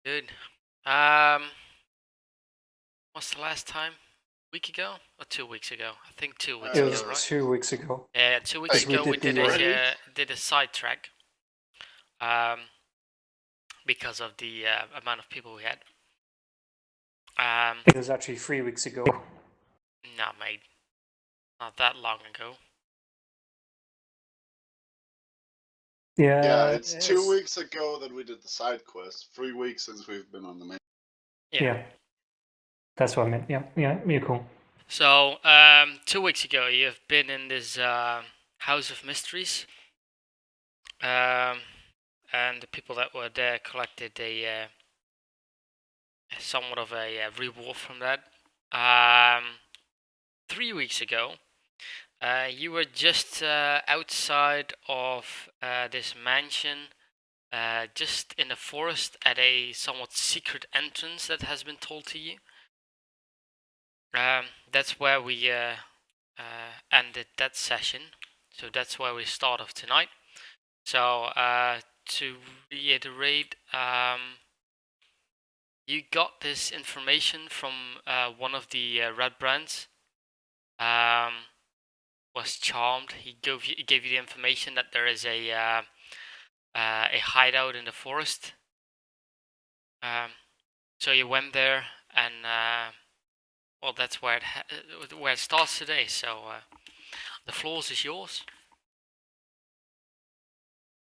Good. What's the last time? Week ago or 2 weeks ago? I think 2 weeks It ago, was right? 2 weeks ago. Yeah, 2 weeks Because we ago we did did the did a side track. Because of the amount of people we had. it was actually 3 weeks ago. Not mate, not that long ago. Yeah, it's 2 weeks ago that we did the side quest. 3 weeks since we've been on the main. Yeah. That's what I meant. Yeah, you're cool. So, 2 weeks ago, you've been in this House of Mysteries, and the people that were there collected a somewhat of a reward from that. 3 weeks ago, you were just outside of this mansion, just in the forest at a somewhat secret entrance that has been told to you. That's where we ended that session. So that's where we start off tonight. So to reiterate, you got this information from one of the red brands. Was charmed. He gave you the information that there is a hideout in the forest. So you went there, and well, that's where it starts today. So the floor is yours.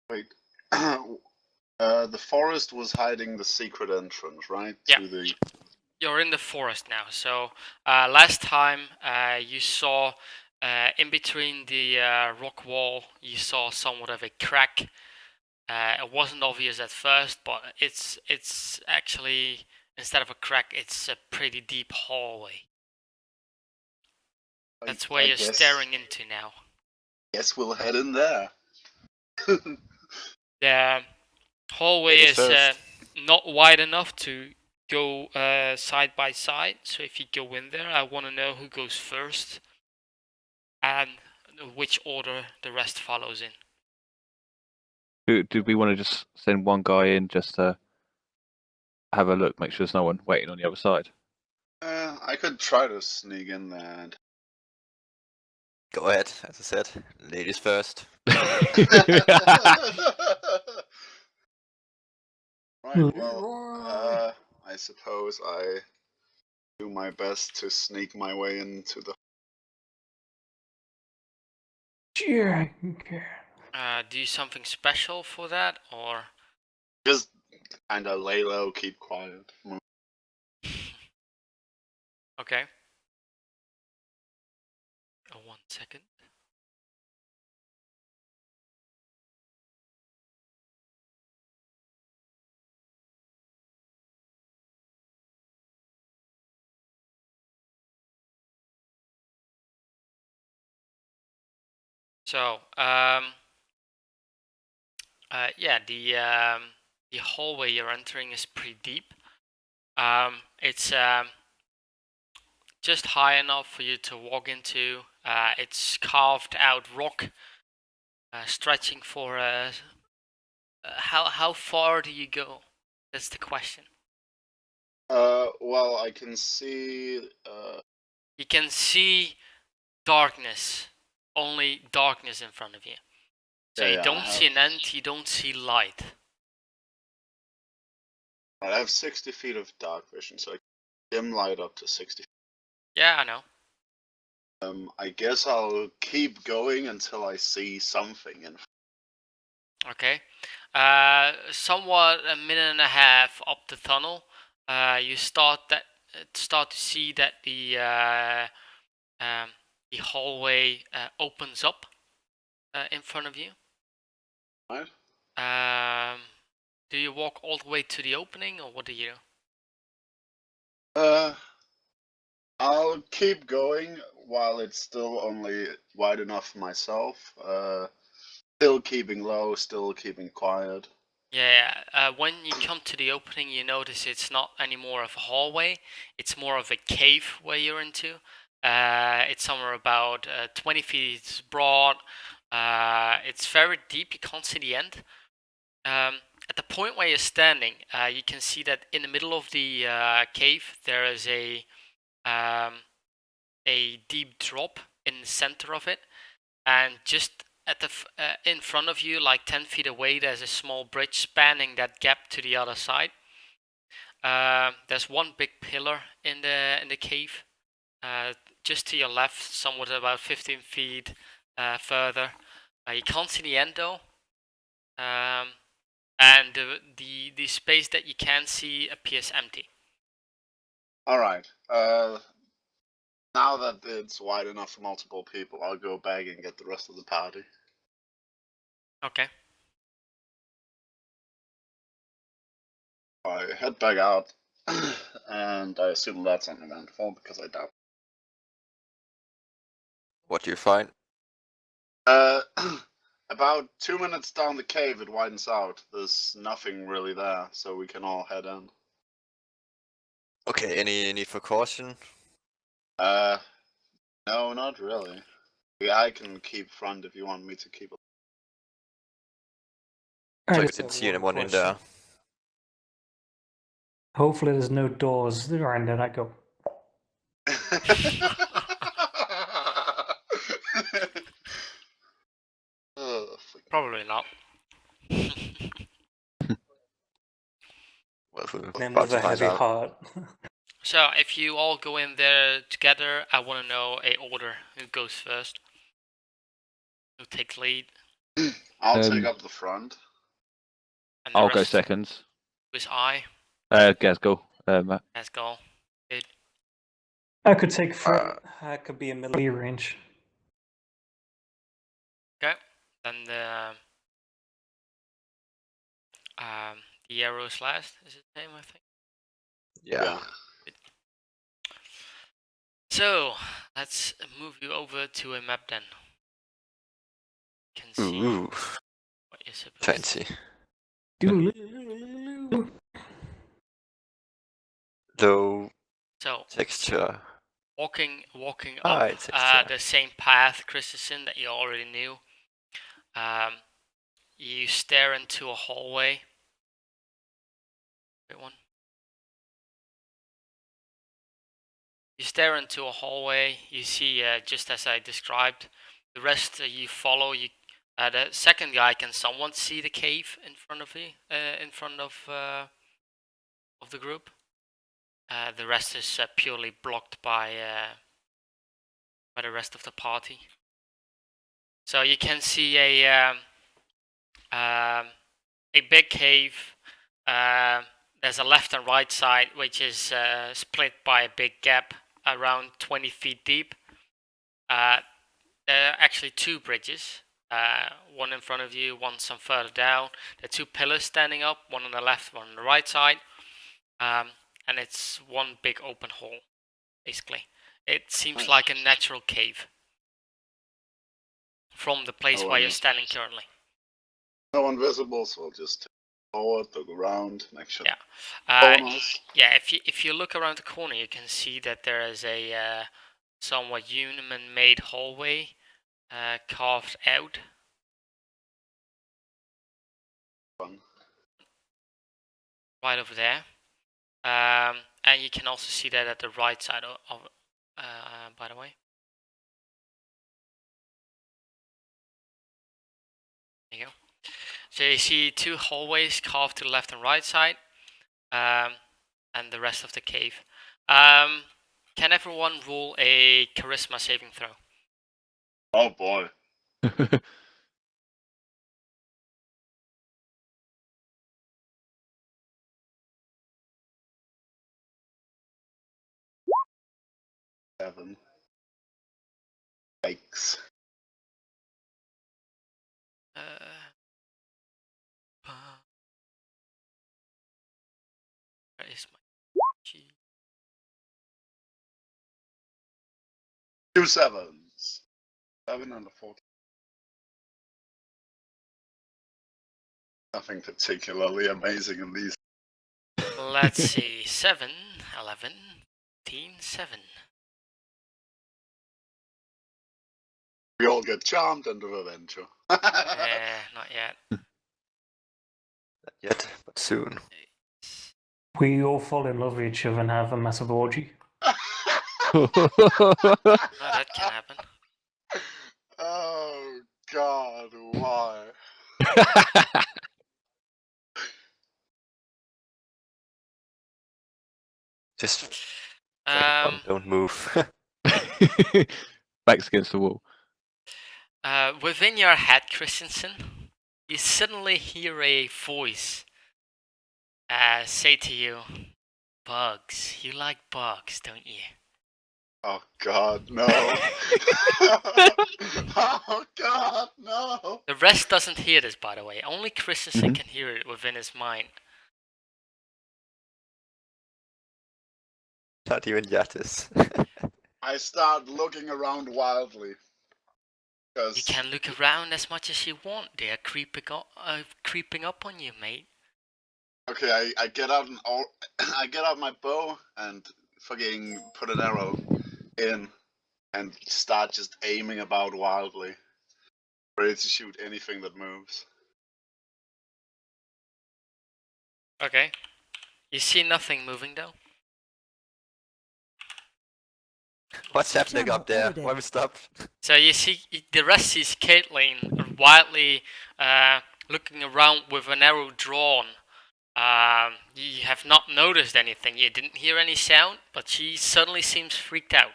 Wait, the forest was hiding the secret entrance, right? Yeah. To the. You're in the forest now. So last time you saw in between the rock wall, you saw somewhat of a crack. It wasn't obvious at first, but it's actually, instead of a crack, it's a pretty deep hallway. That's where you're staring into now. Guess we'll head in there. The hallway is not wide enough to go side by side. So if you go in there, I want to know who goes first and which order the rest follows in. Do we want to just send one guy in just to have a look, make sure there's no one waiting on the other side? I could try to sneak in there. And... Go ahead, as I said, ladies first. Right, well, I suppose I do my best to sneak my way into the. Yeah. Do something special for that, or just kind of lay low, keep quiet. okay? 1 second. So, yeah, the hallway you're entering is pretty deep. It's just high enough for you to walk into. It's carved out rock, stretching for how far do you go? That's the question. Well, I can see. You can see darkness, only darkness in front of you. So you don't see an end, you don't see light. I have 60 feet of dark vision, so I can dim light up to 60 feet. Yeah, I know. I guess I'll keep going until I see something. Okay. Somewhat a minute and a half up the tunnel, you start to see that the hallway opens up in front of you. Right. Do you walk all the way to the opening, or what do you do? I'll keep going while it's still only wide enough for myself. Still keeping low, still keeping quiet. Yeah, when you come to the opening, you notice it's not any more of a hallway. It's more of a cave where you're into. It's somewhere about 20 feet broad. It's very deep. You can't see the end. At at the point where you're standing, you can see that in the middle of the cave there is a deep drop in the center of it, and just at the in front of you, like 10 feet away, there's a small bridge spanning that gap to the other side. There's one big pillar in the cave. Just to your left, somewhat about 15 feet further. You can't see the end though, and the space that you can see appears empty. All right. Now that it's wide enough for multiple people, I'll go back and get the rest of the party. Okay. I head back out, and I assume that's on event 4 because I doubt. What do you find? About 2 minutes down the cave, it widens out. There's nothing really there, so we can all head in. Okay, any need for caution? No, not really. I can keep front if you want me to keep. I So I just didn't have see anyone in question. there. Hopefully there's no doors there, and then I go. Probably not. Well, we're Men about with to a find heavy out. heart. So if you all go in there together, I want to know a order. Who goes first? Who takes lead? I'll take up the front. And the I'll go rest second. is I. Guys, go. Matt. Let's go. I could take front. I could be in melee range. Okay. Then the arrows last is his name, I think. Yeah. So let's move you over to a map then. You can see Ooh, what you're supposed to. fancy. Do Low So texture. walking High up texture. the same path Chris is in that you already knew. You stare into a hallway. Wait, one. You stare into a hallway. You see, just as I described, the rest you follow. You, the second guy can somewhat see the cave in front of you, in front of the group. The rest is purely blocked by the rest of the party. So you can see a big cave. There's a left and right side, which is split by a big gap around 20 feet deep. There are actually two bridges, one in front of you, one some further down. There are two pillars standing up, one on the left, one on the right side, and it's one big open hall, basically. It seems like a natural cave from the place where you're standing currently. No one visible, so I'll just take forward, look around, make sure. Yeah. Yeah. If you look around the corner, you can see that there is a somewhat human-made hallway carved out. Fun. Right over there. And you can also see that at the right side of by the way. There you go. So you see two hallways carved to the left and right side, and the rest of the cave. Can everyone roll a charisma saving throw? Oh boy. Seven. Yikes. Where is my G? 2 sevens. 7 and a 14. Nothing particularly amazing in these. Let's see. 7, 11, 13, 7. We all get charmed and do adventure. Not yet. yet, but soon. We all fall in love with each other and have a massive orgy. Oh, that can happen. Oh God, why? Just Um, don't move. Backs against the wall. within your head, Christensen, you suddenly hear a voice say to you, "Bugs. You like bugs, don't you?" Oh God, no! Oh God, no! The rest doesn't hear this, by the way. Only Christensen Mhm. can hear it within his mind. Not even Yatis. I start looking around wildly. You Cause can look around as much as you want. They are creeping up on you, mate. okay, I get out I get out my bow and fucking put an arrow in and start just aiming about wildly, ready to shoot anything that moves. Okay. You see nothing moving though. What's happening Channel up there? edited. Why we stop? So you see the rest sees Caitlyn wildly looking around with an arrow drawn. You have not noticed anything. You didn't hear any sound, but she suddenly seems freaked out.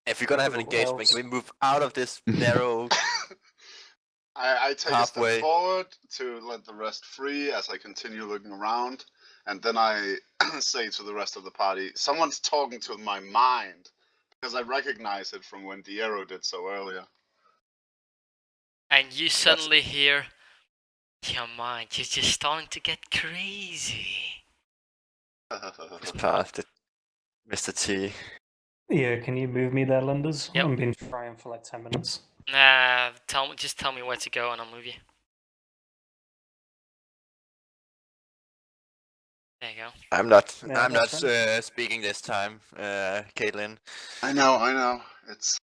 If we're gonna have an Who engagement, else? can we move out of this narrow? I take a Halfway. step forward to let the rest free as I continue looking around, and then I say to the rest of the party, someone's talking to my mind, because I recognize it from when Diero did so earlier. And you suddenly hear, your mind is just starting to get crazy. It's past it. Mr. T. Yeah, can you move me there, Lenders? Yep. I've been trying for like 10 minutes. Just tell me where to go and I'll move you. There you go. I'm not. Yeah, I'm not that's speaking this time, Caitlin. I know. It's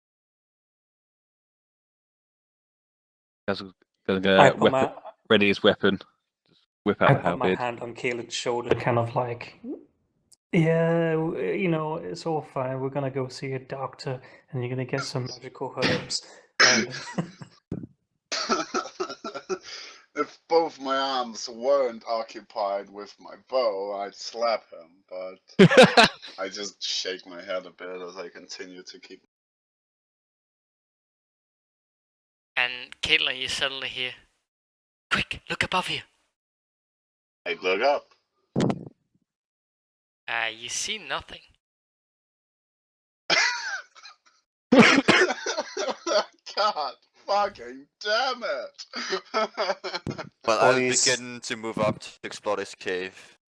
Gonna I put weapon, my ready his weapon. Just whip out I the put my halberd. hand on Caelan's shoulder, kind of like, yeah, you know, it's all fine. We're gonna go see a doctor, and you're gonna get some magical herbs. And if both my arms weren't occupied with my bow, I'd slap him, but I just shake my head a bit as I continue to keep. And Caitlyn, you suddenly hear, quick, look above you. I look up. You see nothing. God fucking damn it! Well, I'll Boys. begin to move up to explore this cave.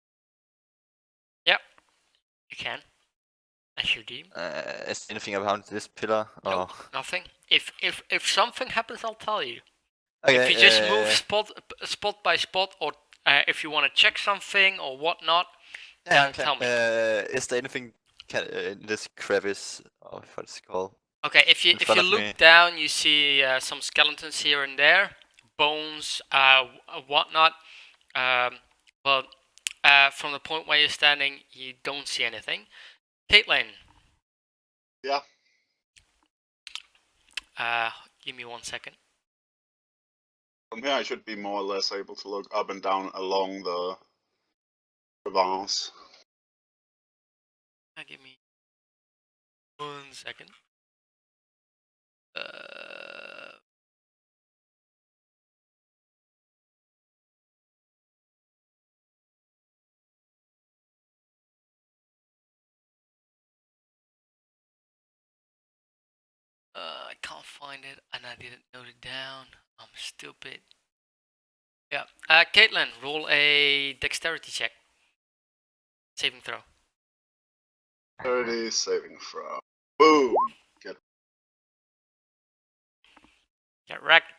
You can. As you deem. Is anything around this pillar? Nope, nothing. If something happens, I'll tell you. Okay, If you just move spot by spot, or if you want to check something or whatnot, yeah, tell me. Is there anything in this crevice? Oh, what's it called? Okay, if you in front of look me. down, you see some skeletons here and there, bones, whatnot. But from the point where you're standing, you don't see anything. Caitlyn. Yeah. Give me 1 second. From here, I should be more or less able to look up and down along the crevasse. Give me 1 second. I can't find it, and I didn't note it down. I'm stupid. Yeah. Caitlyn, roll a dexterity check. Saving throw. 30 saving throw. Boom! Get wrecked.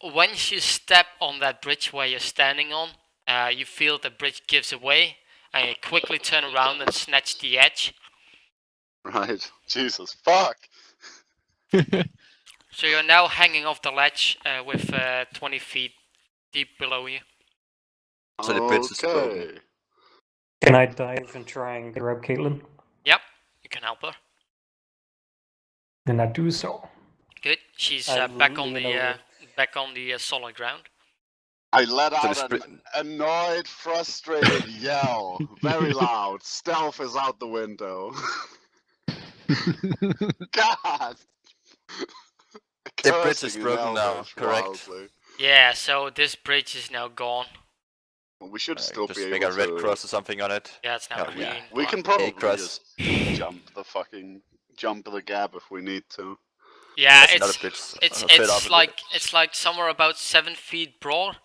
Once you step on that bridge where you're standing on, you feel the bridge gives away, and you quickly turn around and snatch the edge. Right. Jesus, fuck! So you're now hanging off the ledge with 20 feet deep below you. So the bridge is broken. Okay. Can I dive and try and grab Caitlin? Yep, you can help her. Then I do so. Good. She's I back on lean the over. solid ground. I let So out the an spri- annoyed, frustrated yell, very loud. Stealth is out the window. God! The bridge Cursing is in broken now, Elvish correct? wildly. Yeah, so this bridge is now gone. Well, we should still just be make able a red to. cross or something on it. Yeah, it's now Yeah, green. yeah. We black. can probably cross. just jump the gap if we need to. Yeah, That's another bridge. it's like somewhere about 7 feet broad.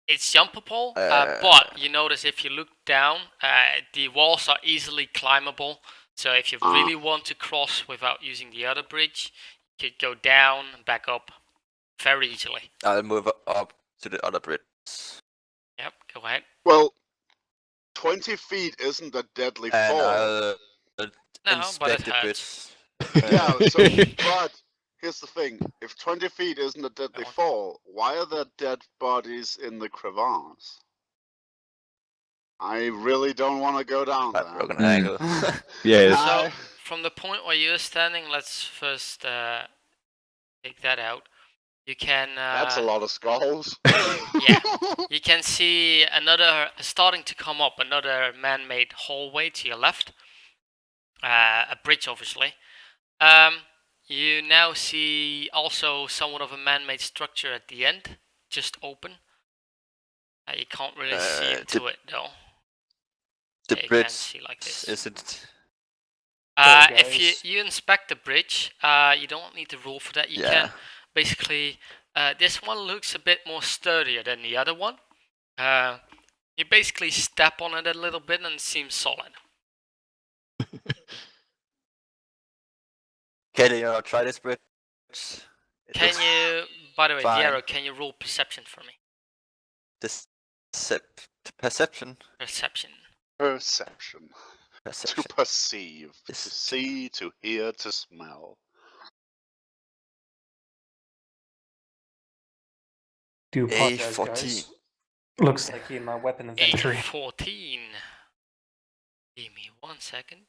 It's jumpable, but you notice if you look down, the walls are easily climbable. So if you really want to cross without using the other bridge, you could go down and back up very easily. I'll move up to the other bridge. Yep, go ahead. Well, 20 feet isn't a deadly And fall. I'll No, but it inspect the hurts. bridge. Yeah, so, but here's the thing. If 20 feet isn't a deadly fall, why are there dead bodies in the crevasse? I really don't want to go down That there. broken angle. Yeah, So, I- from the point where you're standing, let's first take that out. You can... That's a lot of skulls. Yeah. You can see starting to come up, another man-made hallway to your left. A bridge, obviously. You now see also somewhat of a man-made structure at the end, just open. You can't really see into it, though. The Yeah, you bridge can see like this. is it? If guys. you inspect the bridge, you don't need to roll for that. You Yeah. can basically... this one looks a bit more sturdier than the other one. You basically step on it a little bit and it seems solid. Katie, try this bridge. It Can looks you, by the way, fine. Diero, can you roll perception for me? Perception. Perception. Perception. To perceive. To This- see, to hear, to smell. Do apologize, A14. guys. Looks like in my weapon inventory. A14. Give me 1 second.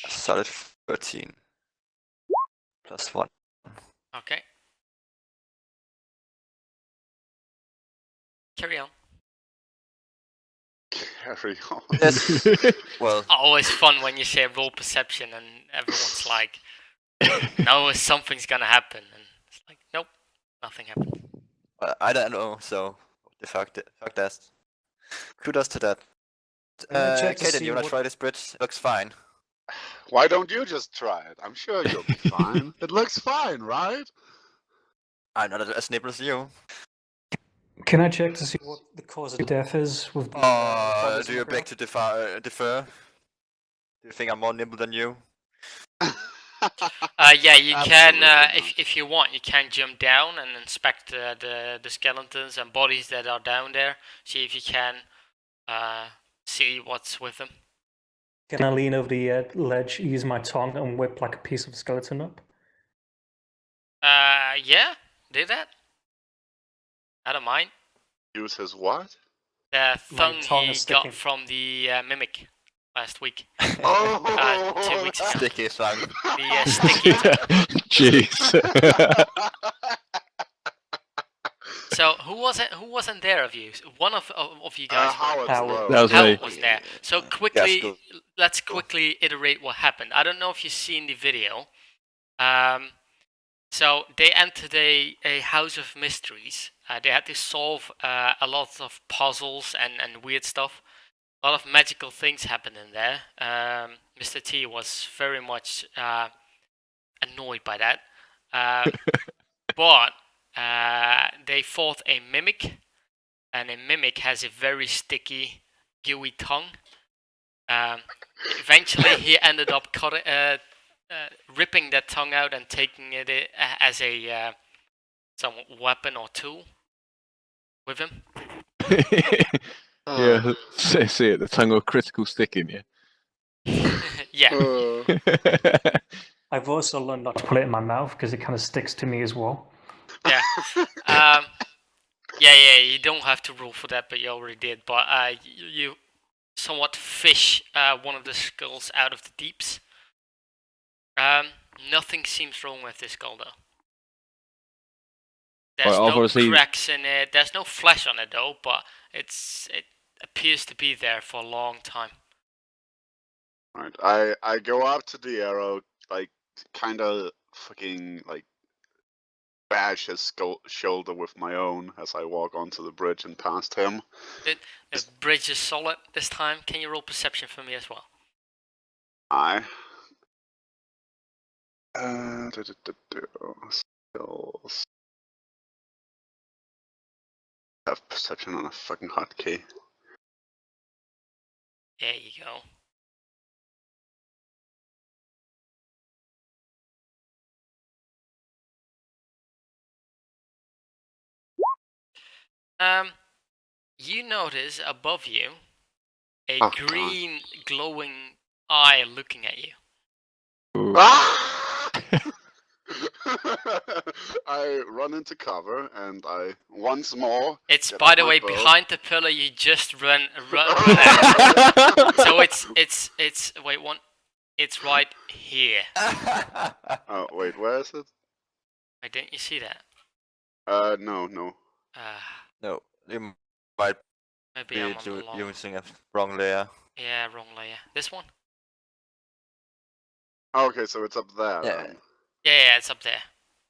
Solid 13. +1. Okay. Carry on. Carry on. Yes. Well, Always fun when you say roll perception and everyone's like, no, something's gonna happen. And it's like, nope, nothing happened. I don't know, so the fuck that. Kudos to that. Can I check to Kaden, see you wanna what- try this bridge? Looks fine. Why don't you just try it? I'm sure you'll be fine. It looks fine, right? I'm not as nimble as you. Can I check to see what the cause of death is with the bodies Do on you the beg to defer? Do you think I'm more nimble than you? Yeah, you can, Absolutely not. if you want, you can jump down and inspect the skeletons and bodies that are down there. See if you can see what's with them. Can I lean over the ledge, use my tongue, and whip like a piece of skeleton up? Yeah, did that. I don't mind. Use his what? The My thing tongue he is got sticking. from the mimic last week. Oh! 2 weeks ago. Sticky tongue. The sticky. Jeez. So who wasn't there of you? One of you guys. were. Howard's Howard. low. That was Howard me. was there. So Yes, quickly, go. let's quickly iterate what happened. I don't know if you've seen the video. So they entered a house of mysteries. They had to solve a lot of puzzles and weird stuff. A lot of magical things happened in there. Mr. T was very much annoyed by that. But they fought a mimic, and a mimic has a very sticky, gooey tongue. Eventually, he ended up ripping that tongue out and taking it as a some weapon or tool with him. Yeah, see it, the tongue of critical sticking, yeah. Yeah. I've also learned not to put it in my mouth because it kind of sticks to me as well. Yeah. Yeah, you don't have to roll for that, but you already did. But you somewhat fish one of the skulls out of the deeps. Nothing seems wrong with this skull though. There's Well, no obviously- cracks in it. There's no flesh on it though, but it appears to be there for a long time. Right. I go up to the arrow, like kind of fucking like bash his shoulder with my own as I walk onto the bridge and past him. The bridge is solid this time. Can you roll perception for me as well? I. Skills. Have perception on a fucking hotkey. There you go. You notice above you a Oh, God. green glowing eye looking at you. Ooh. Ah! I run into cover and I once more. It's get by out the my way bow. behind the pillar you just run at. So it's wait one. It's right here. Oh wait, where is it? Wait, didn't you see that? No. No, you might Maybe be I'm on the long. using a wrong layer. Yeah, wrong layer. This one? Oh, okay, so it's up there. Yeah. Then. Yeah, it's up there.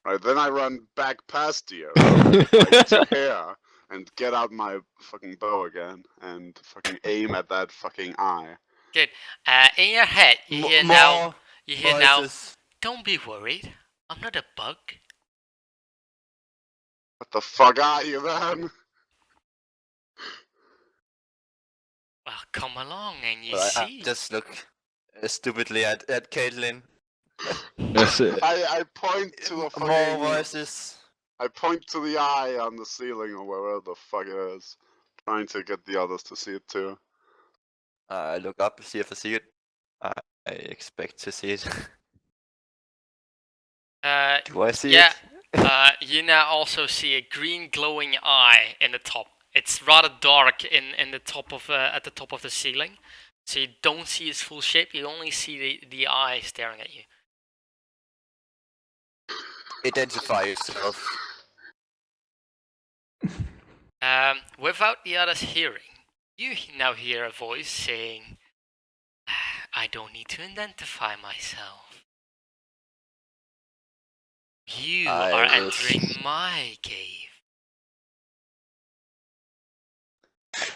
Right, then I run back past you, like to here, and get out my fucking bow again and fucking aim at that fucking eye. In your head, you Mo- hear more now. You hear now. voices. Don't be worried. I'm not a bug. What the fuck are you then? Well, come along and you Well, I see. just look stupidly at Caitlin. That's it. I point to a More fucking. voices. I point to the eye on the ceiling or wherever the fuck it is, trying to get the others to see it too. I look up, see if I see it. I expect to see it. Do I see Yeah. it? You now also see a green glowing eye in the top. It's rather dark in the top of at the top of the ceiling, so you don't see its full shape. You only see the eye staring at you. Identify yourself. Without the others hearing, you now hear a voice saying, "I don't need to identify myself. You I are will- entering my cave."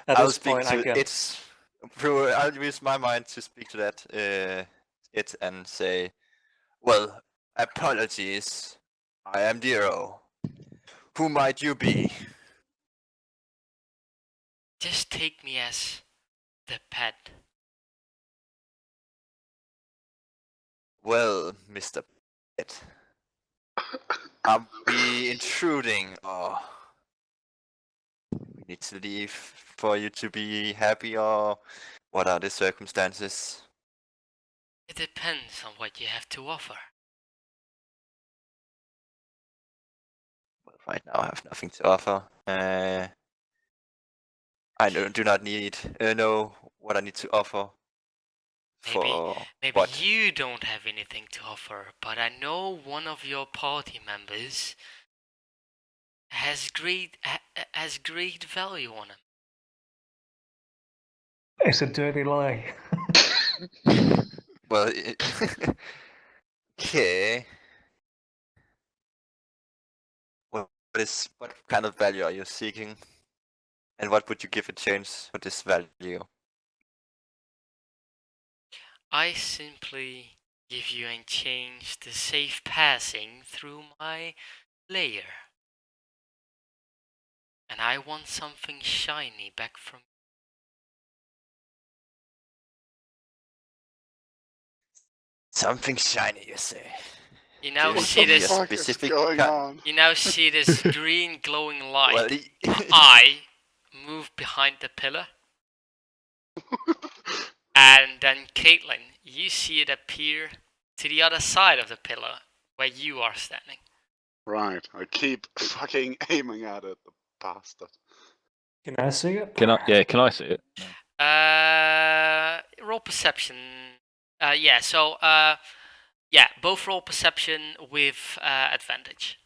At I'll this speak point, I to get it. I'll use my mind to speak to that it and say, "Well, apologies. I am Dero. Who might you be?" Just take me as the pet. Well, Mr. Pet, are we intruding or we need to leave for you to be happy, or what are the circumstances? It depends on what you have to offer. Well, right now I have nothing to offer. I do not need know what I need to offer. For Maybe what? you don't have anything to offer, but I know one of your party members has great value on him. it's a dirty lie. Well, okay. What kind of value are you seeking? And what would you give a chance for this value? I simply give you in change the safe passing through my lair. And I want something shiny back from Something shiny, you say? you. Now What see the this. fuck is specific going kind- on? You now see this green glowing light. Well, Eye move behind the pillar. And then Caitlin, you see it appear to the other side of the pillar where you are standing. Right. I keep fucking aiming at it, the bastard. Can I see it? Can I see it? Roll perception. Both roll perception with advantage.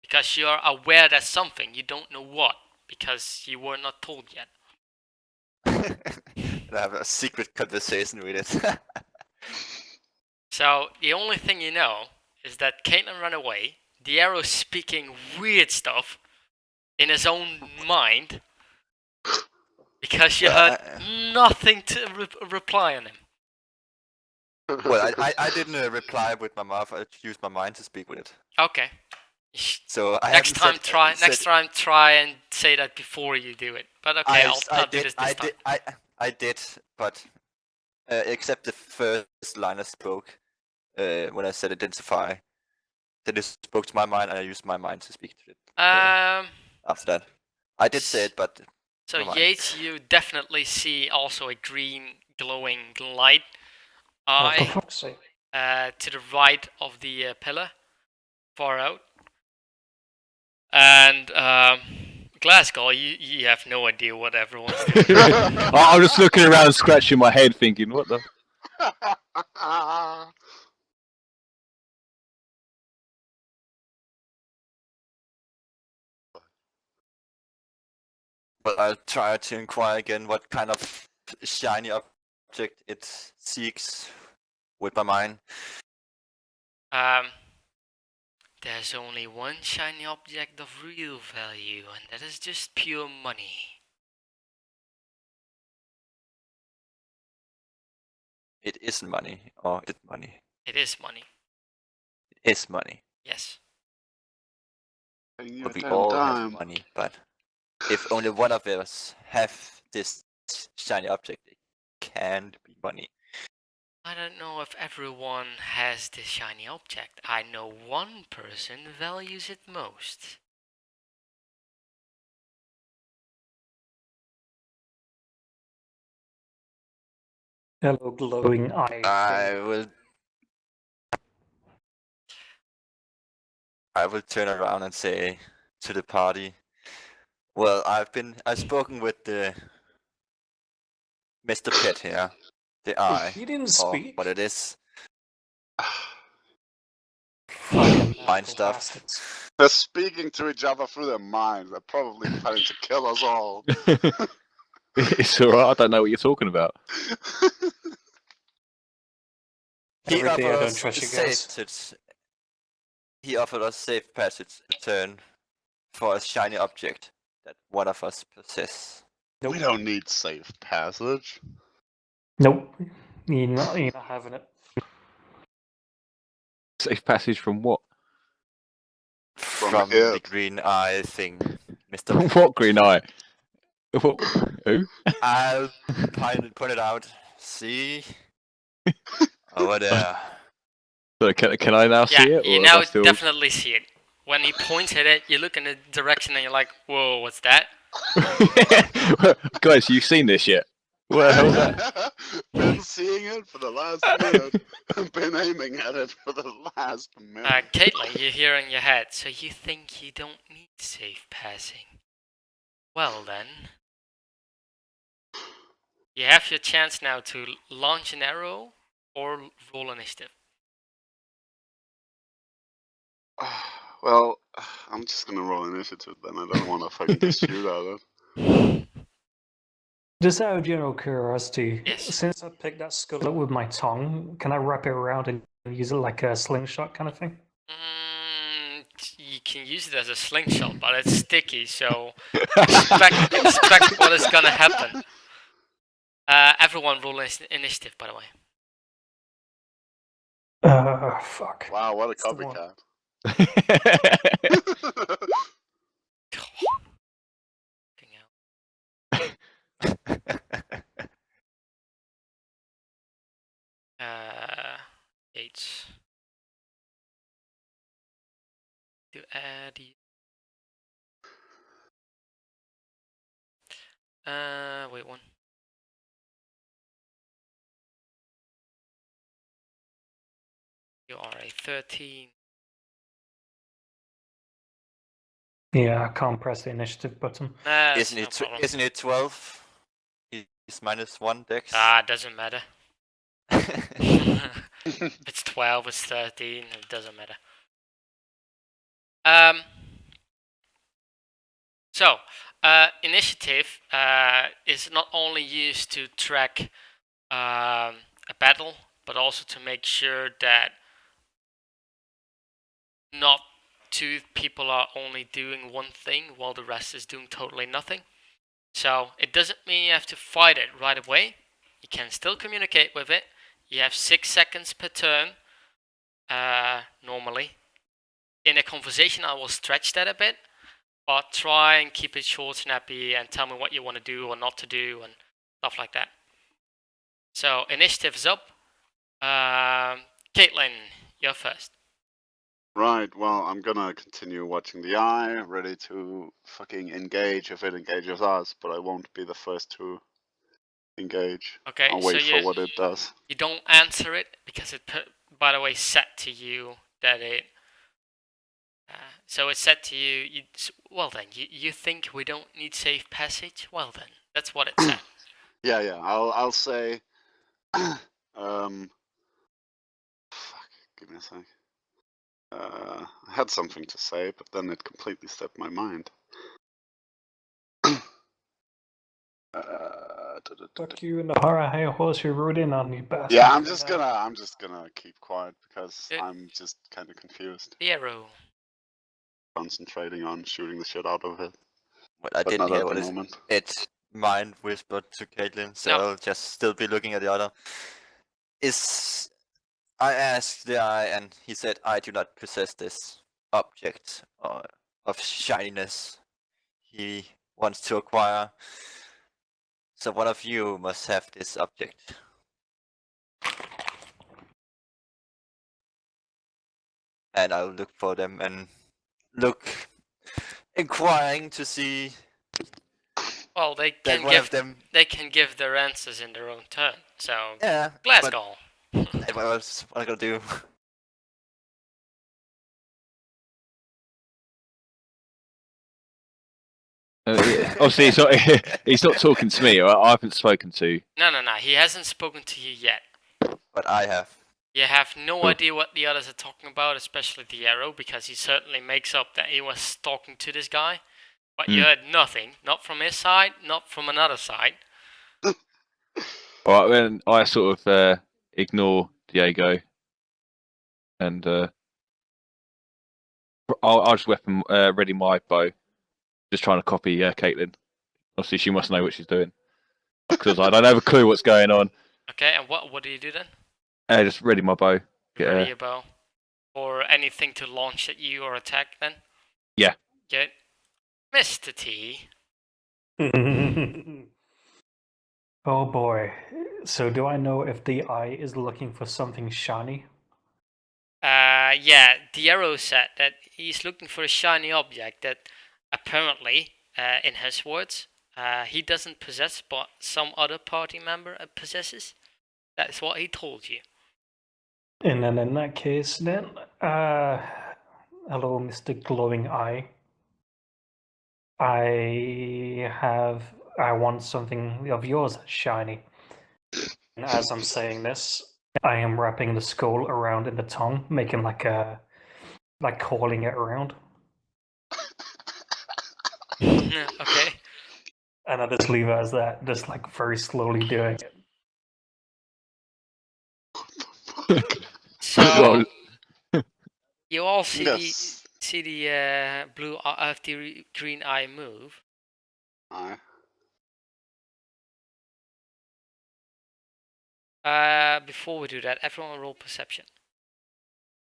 Because you're aware there's something, you don't know what, because you were not told yet. And I have a secret conversation with it. So the only thing you know is that Caitlin ran away, the arrow's speaking weird stuff in his own mind, because you heard nothing to reply on him. Well, I didn't reply with my mouth. I used my mind to speak with it. Okay. So I Next haven't time, said- try and say that before you do it. But okay, I'll do this time. I did, but except the first line I spoke when I said identify. Then it spoke to my mind, and I used my mind to speak to it. After that, I did say it, but So never mind. Yates, you definitely see also a green glowing light Oh, for eye fuck's sake. to the right of the pillar, far out. And Glasgow, you have no idea what everyone's doing. I'm just looking around, scratching my head, thinking, what the? But I'll try to inquire again what kind of shiny object it seeks with my mind. There's only one shiny object of real value, and that is just pure money. It isn't money, or is it money? It is money, It is money. yes. But we all have money, but if only one of us have this shiny object, it can't be money. I don't know if everyone has this shiny object. I know one person values it most. Hello, glowing eye. I will turn around and say to the party, well, I've spoken with the Mr. Pet here, the eye, You didn't or speak. what it is. Fucking Mind nasty stuff. bastards. They're speaking to each other through their minds. They're probably planning to kill us all. It's alright, I don't know what you're talking about. He Every day I offered don't us trust you safe guys. passage. He offered us safe passage in turn for a shiny object that one of us possess. Nope. We don't need safe passage. Nope. You're not having it. Safe passage from what? From here. the green eye thing, Mr. What green eye? What? Who? I'll point it out. See? Over there. So can I now see it? You or now am I still... definitely see it. When he points at it, you look in the direction and you're like, whoa, what's that? Guys, you've seen this yet? What the hell's that? Been seeing it for the last minute. Been aiming at it for the last minute. Caitlin, you hear in your head, so you think you don't need safe passing. Well then. You have your chance now to launch an arrow or roll initiative. Well, I'm just gonna roll initiative then. I don't want to fucking just shoot at it. Just out of general curiosity, Yes. since I picked that skull up with my tongue, can I wrap it around and use it like a slingshot kind of thing? You can use it as a slingshot, but it's sticky, so expect what is gonna happen. Everyone roll initiative, by the way. Fuck. Wow, what a That's the one. copycat. H. To add. Wait one. You are a 13. Yeah, I can't press the initiative button. Nah, that's Isn't no it? problem. Isn't it 12? He's -1 dex. Ah, it doesn't matter. If it's 12, it's 13, it doesn't matter. So, initiative is not only used to track a battle, but also to make sure that not two people are only doing one thing while the rest is doing totally nothing. So, it doesn't mean you have to fight it right away. You can still communicate with it. You have 6 seconds per turn, normally. In a conversation, I will stretch that a bit, but try and keep it short, snappy, and tell me what you want to do or not to do, and stuff like that. So, initiative is up. Caitlin, you're first. Right, well, I'm gonna continue watching the eye, ready to fucking engage if it engages us, but I won't be the first to engage. Okay, I'll so wait for what it does. you don't answer it because it, by the way, set to you that it. So it's set to you. Well then, you think we don't need safe passage? Well then, that's what it said. Yeah, I'll say, fuck, give me a sec. I had something to say, but then it completely slipped my mind. Fuck you and the horror high horse you rode in on, you bastard. Yeah, I'm just gonna keep quiet because Yeah. I'm just kind of confused, The arrow. concentrating on shooting the shit out of it, But I but didn't not hear at what the it. moment. It's mind whispered to Caitlin, so No. I'll just still be looking at the other. I asked the eye, and he said, "I do not possess this object of shininess he wants to acquire. So one of you must have this object." And I'll look for them and look inquiring to see Well, they that can one of give them. they can give their answers in their own turn. So Yeah, Glasgow. but what else am I gonna do? Yeah. Obviously, he's not talking to me. I haven't spoken to. No. He hasn't spoken to you yet. But I have. You have no Cool. idea what the others are talking about, especially the arrow, because he certainly makes up that he was talking to this guy. But you heard nothing, not from his side, not from another side. All right, then I sort of ignore Diego, and I'll just ready my bow, just trying to copy Caitlin. Obviously, she must know what she's doing because I don't have a clue what's going on. Okay, and what do you do then? Just ready my bow. You ready your bow? Or anything to launch at you or attack then? Yeah. Good. Mr. T. Oh boy. So do I know if the eye is looking for something shiny? Yeah, the arrow said that he's looking for a shiny object that apparently, in his words, he doesn't possess, but some other party member possesses. That's what he told you. And then in that case, then, hello, Mr. Glowing Eye. I want something of yours shiny. And as I'm saying this, I am wrapping the skull around in the tongue, making like calling it around. Okay. And I just leave it as that, just like very slowly doing it. So you all see Yes. the blue the green eye move. Aye. Before we do that, everyone roll perception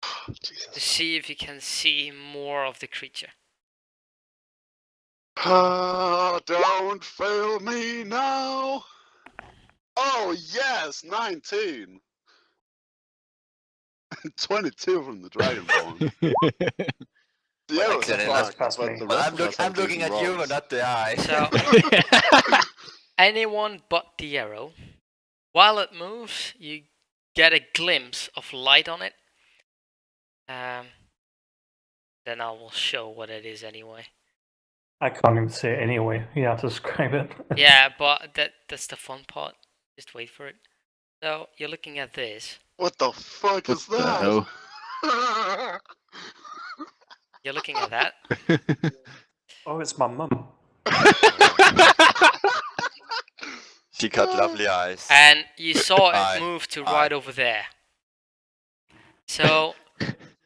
to Jesus. see if you can see more of the creature. Don't fail me now. Oh yes, 19. 22 from the Dragonborn. The arrow's Excellent, fucked, that's but me. the Well, rest I'm, of us I'm have looking decent at you, rolls. not the eye. So anyone but the arrow. While it moves, you get a glimpse of light on it, Then I will show what it is anyway. I can't even see it anyway. You have to describe it. Yeah, but that's the fun part. Just wait for it. So you're looking at this. What the fuck What is the that? hell? You're looking at that. Oh, it's my mum. She got lovely eyes. And you saw Aye. it move to Aye. right over there. So,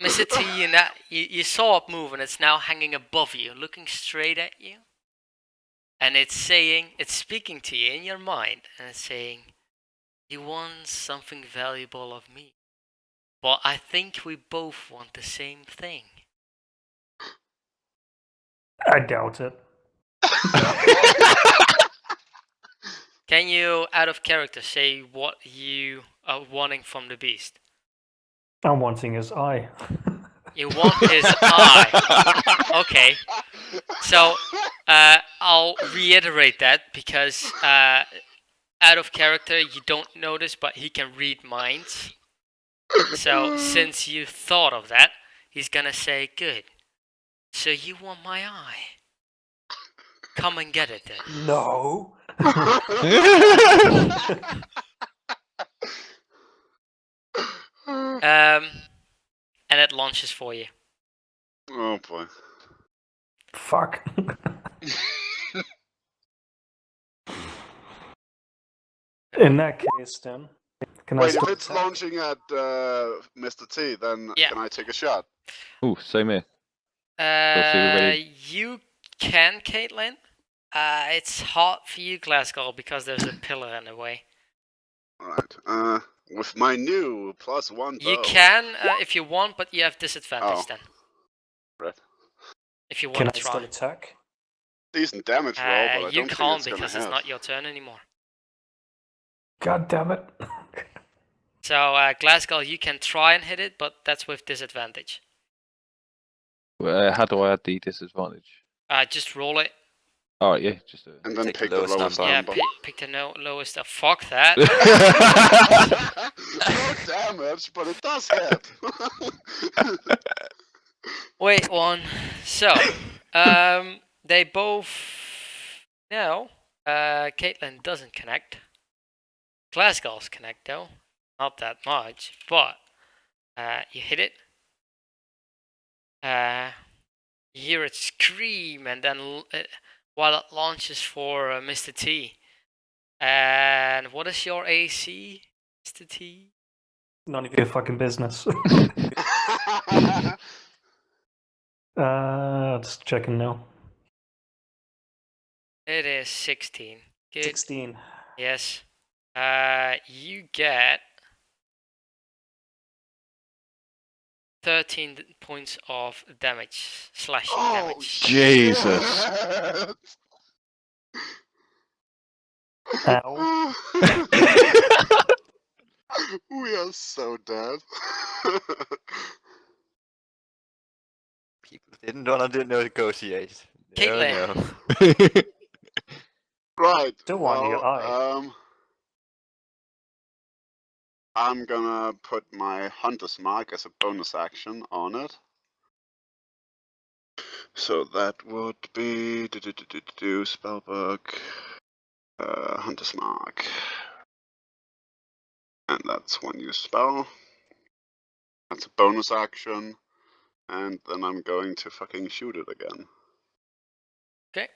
Mr. T, you saw it move and it's now hanging above you, looking straight at you. And it's speaking to you in your mind, and it's saying, you want something valuable of me. But I think we both want the same thing. I doubt it. Can you, out of character, say what you are wanting from the beast? I'm wanting his eye. You want his eye. Okay. So, I'll reiterate that because out of character you don't notice, but he can read minds. So, since you thought of that, he's gonna say, good. So you want my eye? Come and get it then. No. And it launches for you. Oh boy. Fuck. In that case, then, can I Wait, if still it's attack? launching at Mr. T, then Yeah. can I take a shot? Ooh, same here. see, we're ready. You can, Caitlin. It's hard for you, Glasgow, because there's a pillar in the way. Alright. With my new +1 bow. You can, if you want, but you have disadvantage Oh. then. Right. If you Can want I to still try. attack? Decent damage roll, but I You don't think can't it's gonna because hit. it's not your turn anymore. God damn it. So, Glasgow, you can try and hit it, but that's with disadvantage. How do I add the disadvantage? Just roll it. Alright, yeah, just do it. And then Take the pick the lowest lowest number. Yeah, number. pick the lowest. Fuck that. No damage, but it does hit. Wait one. So, they both. No. Caitlin doesn't connect. Glasgow's connect though. Not that much, but you hit it. You hear it scream, and then while it launches for Mr. T. And what is your AC, Mr. T? None of your fucking business. Just checking now. It is 16. Good. 16. Yes. You get 13 points of damage, slashing Oh, damage. Jesus. shit. Ow. We are so dead. People didn't want to negotiate. Caitlin. No. Right. Still want your eye. I'm gonna put my Hunter's Mark as a bonus action on it. So that would be spellbook, Hunter's Mark, and that's one use spell. That's a bonus action, and then I'm going to fucking shoot it again. Okay.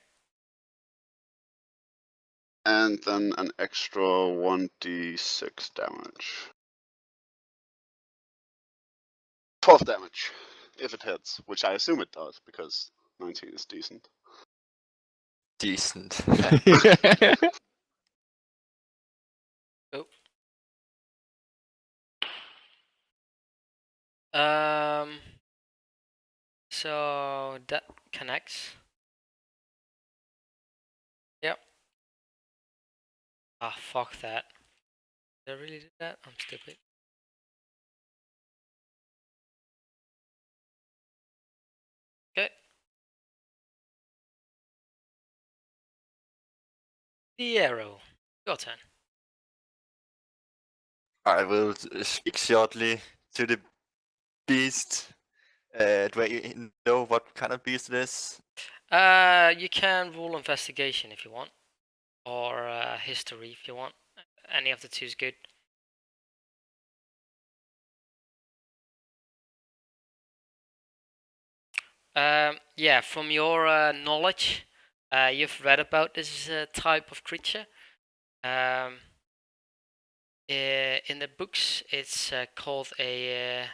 And then an extra 1d6 damage. 12 damage, if it hits, which I assume it does, because 19 is decent. Decent. So that connects. Yep. Ah, fuck that. Did I really do that? I'm stupid. Okay. The arrow. Your turn. I will speak shortly to the beast Do I know what kind of beast it is? You can roll investigation if you want, or history if you want. Any of the two is good. Yeah, from your knowledge, you've read about this type of creature. In the books, it's called a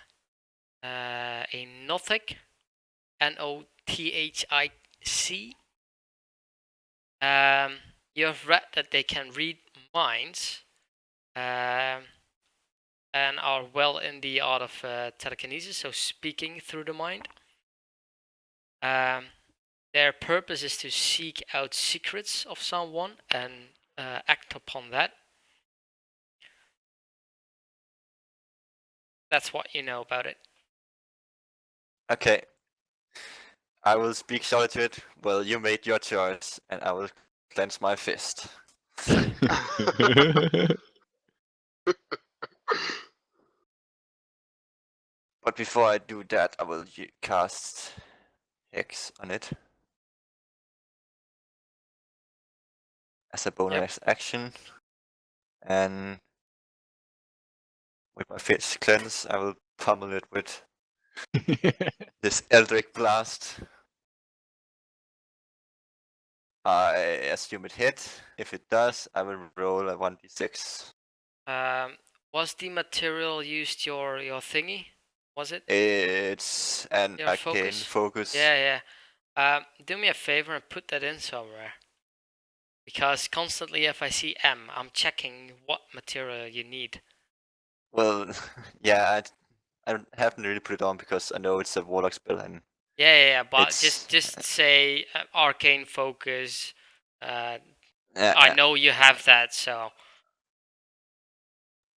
Nothic, Nothic. You've read that they can read minds, and are well in the art of telekinesis, so speaking through the mind. Their purpose is to seek out secrets of someone and act upon that. That's what you know about it. Okay. I will speak shortly to it. Well, you made your choice, and I will clench my fist. But before I do that, I will cast Hex on it. As a bonus action. And with my fist cleanse, I will pummel it with this Eldritch Blast. I assume it hit. If it does, I will roll a 1d6. Was the material used your thingy? Was it? It's an Your arcane focus. Yeah. Do me a favor and put that in somewhere. Because constantly if I see M, I'm checking what material you need. Well, yeah, I haven't really put it on because I know it's a warlock spell and Yeah, but it's, just say arcane focus. I yeah. know you have that, so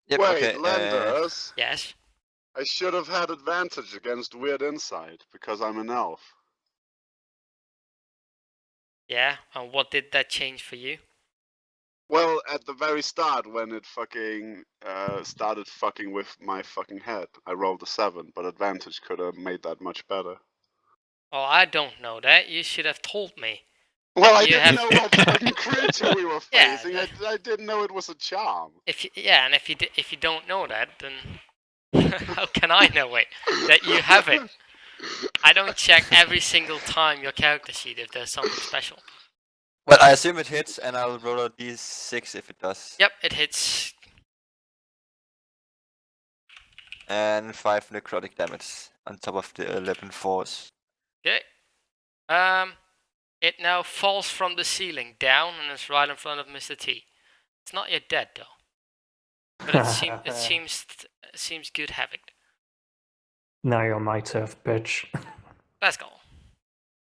Yep, Wait, okay. Landers. yes. I should have had advantage against weird insight because I'm an elf. Yeah, and what did that change for you? Well, at the very start, when it fucking started fucking with my fucking head, I rolled a 7, but advantage could have made that much better. Oh, I don't know that. You should have told me. Well, I You didn't have- know what fucking creature we were Yeah, facing. I didn't know it was a charm. If you don't know that, then how can I know it? That you have it. I don't check every single time your character sheet if there's something special. Well, I assume it hits, and I'll roll a d6 if it does. Yep, it hits. And 5 necrotic damage on top of the 11 force. Okay. It now falls from the ceiling down and is right in front of Mr. T. It's not yet dead though. But it seems good having it. Now you're my turf, bitch. Let's go.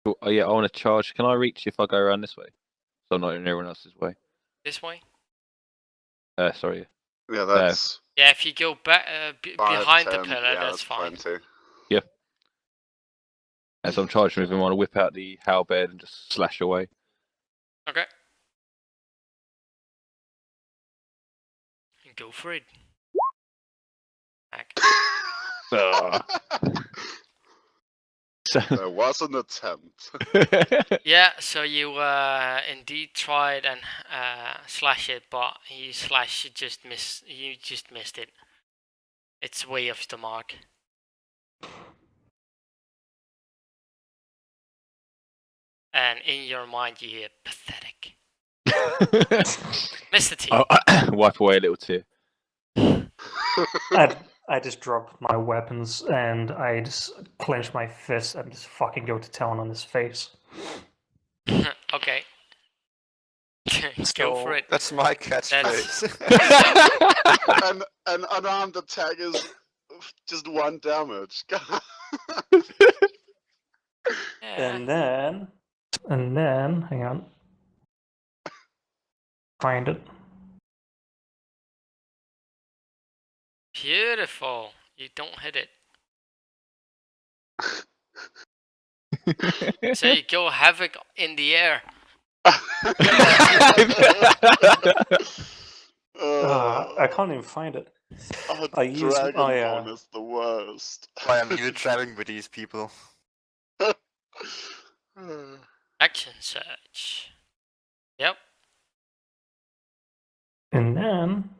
Oh yeah, I want to charge. Can I reach if I go around this way? So I'm not in everyone else's way. This way. Sorry. Yeah, that's Yeah, if you go back behind 5, the 10, pillar, yeah, that's fine. 20. As I'm charging with him, I want to whip out the halberd and just slash away. Okay. Go for it. Back. So... There was an attempt. Yeah, so you indeed tried and slash it, but you just missed it. It's way off the mark. And in your mind you hear pathetic. Mr. T. I'll wipe away a little tear. I just drop my weapons and I just clench my fist and just fucking go to town on his face. Okay. Go for it. That's my catchphrase. An unarmed attack is just 1 damage. Yeah. And then, hang on. Find it. Beautiful. You don't hit it. So you go havoc in the air. I can't even find it. Oh, I use my, Dragonborn is the worst. Why am you traveling with these people? Action search. Yep. And then...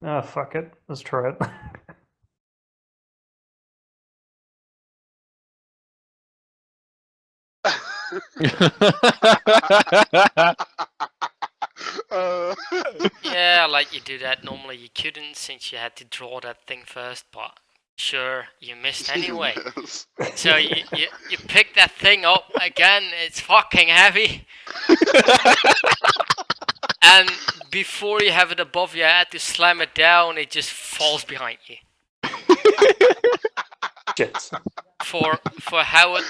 Ah, fuck it. Let's try it. Yeah, like you do that. Normally you couldn't since you had to draw that thing first, but sure, you missed anyway. Yes. So you pick that thing up again, it's fucking heavy. And before you have it above your head to slam it down, it just falls behind you. Shit. For Howard,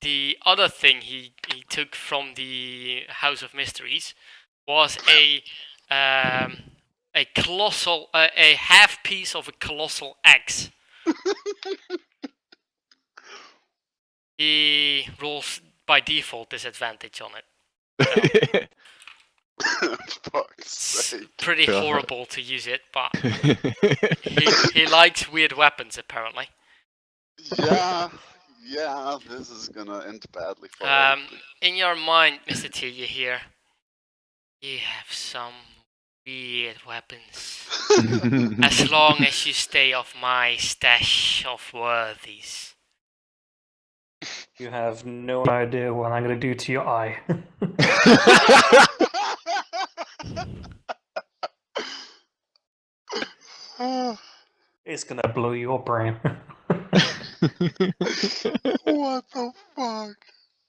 the other thing he took from the House of Mysteries was a colossal, a half piece of a colossal axe. He rolls by default disadvantage on it. Fuck's It's sake. pretty God. horrible to use it, but he likes weird weapons apparently. Yeah, this is gonna end badly for him. In your mind, Mr. T, you hear, you have some weird weapons. As long as you stay off my stash of worthies. You have no idea what I'm gonna do to your eye. It's gonna blow your brain. What the fuck?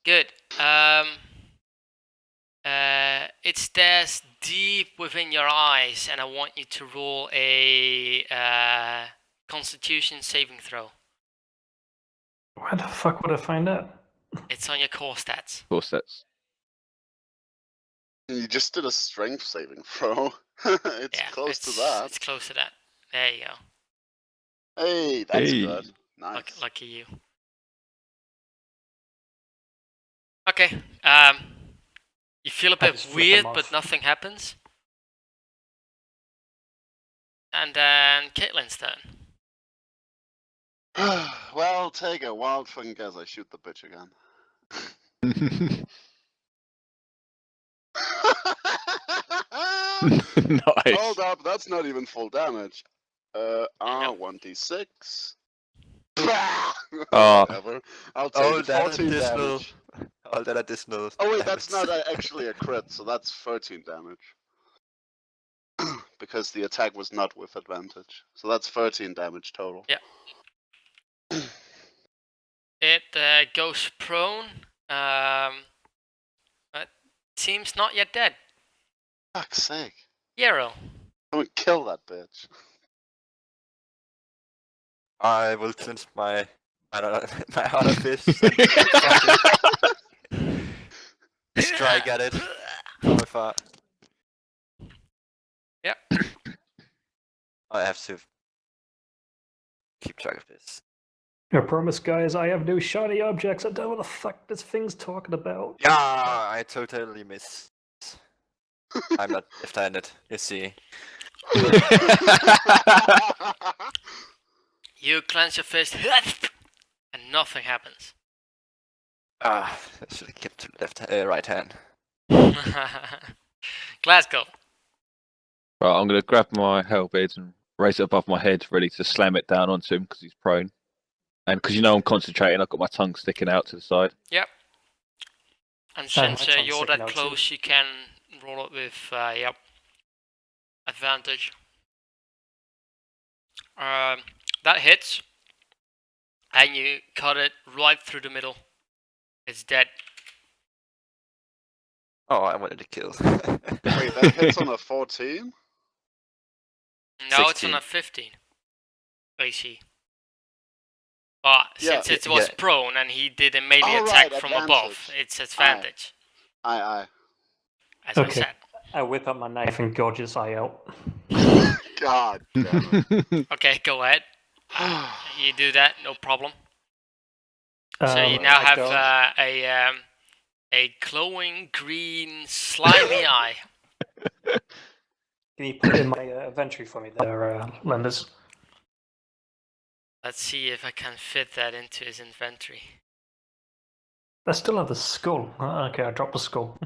Good. It stares deep within your eyes, and I want you to roll a Constitution saving throw. Where the fuck would I find that? It's on your core stats. Of course, that's You just did a strength saving throw. It's Yeah, close it's, to that. It's close to that. There you go. Hey, that's Hey. good. Nice. Lucky you. Okay. You feel a I bit just flip weird, them but off. nothing happens. And then Caitlin's turn. Well, take a wild fucking guess. I shoot the bitch again. nice. Hold up, that's not even full damage. 1d6. Oh. Whatever. I'll take Oh, it. that 14 additional. damage. All that additional. Oh wait, that's damage. not actually a crit, so that's 13 damage. Because the attack was not with advantage. So that's 13 damage total. Yeah. It goes prone. But seems not yet dead. Fuck's sake. Yarrow. I'm gonna kill that bitch. I will clench my other fist and strike at it from afar. Yep. I have to keep track of this. I promise, guys, I have no shiny objects. I don't know what the fuck this thing's talking about. Yeah, I totally miss. I'm not left-handed, you see. You clench your fist, and nothing happens. Ah, I should have kept right hand. Glasgow. Right, I'm going to grab my halberd and raise it above my head, ready to slam it down onto him because he's prone. And because I'm concentrating, I've got my tongue sticking out to the side. Yep. And Sorry, since my tongue's you're sticking that out too. close, you can roll it with yep, advantage. That hits, and you cut it right through the middle. It's dead. Oh, I wanted to kill. Wait, that hits on a 14? Now it's 16. on a 15 AC. But Yeah, since it was yeah. prone and he did a melee Oh, attack right, from above, advantage. it's advantage. Aye, As I Okay. said. I whip up my knife and gouge his eye out. aye. God damn it. Okay, go ahead. You do that, no problem. So you Um, now I have don't- a glowing green slimy eye. Can you put it in my inventory for me there, Lenders? Let's see if I can fit that into his inventory. I still have the skull. Okay, I dropped the skull.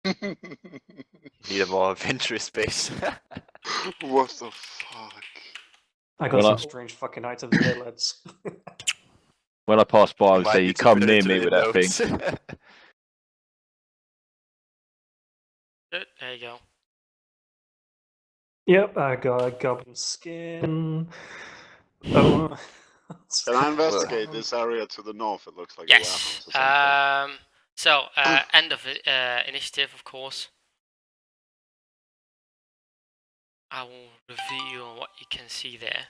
Need a more inventory space. What the fuck? I got Well, some strange fucking items there, lads. When I pass by, I You would might say, need "You to come put it near into me the with that thing." notes. There you go. Yep, I got a goblin skin. Oh. Can I investigate this area to the north? It looks like a Yes. warehouse or something. So, end of initiative, of course. I will reveal what you can see there.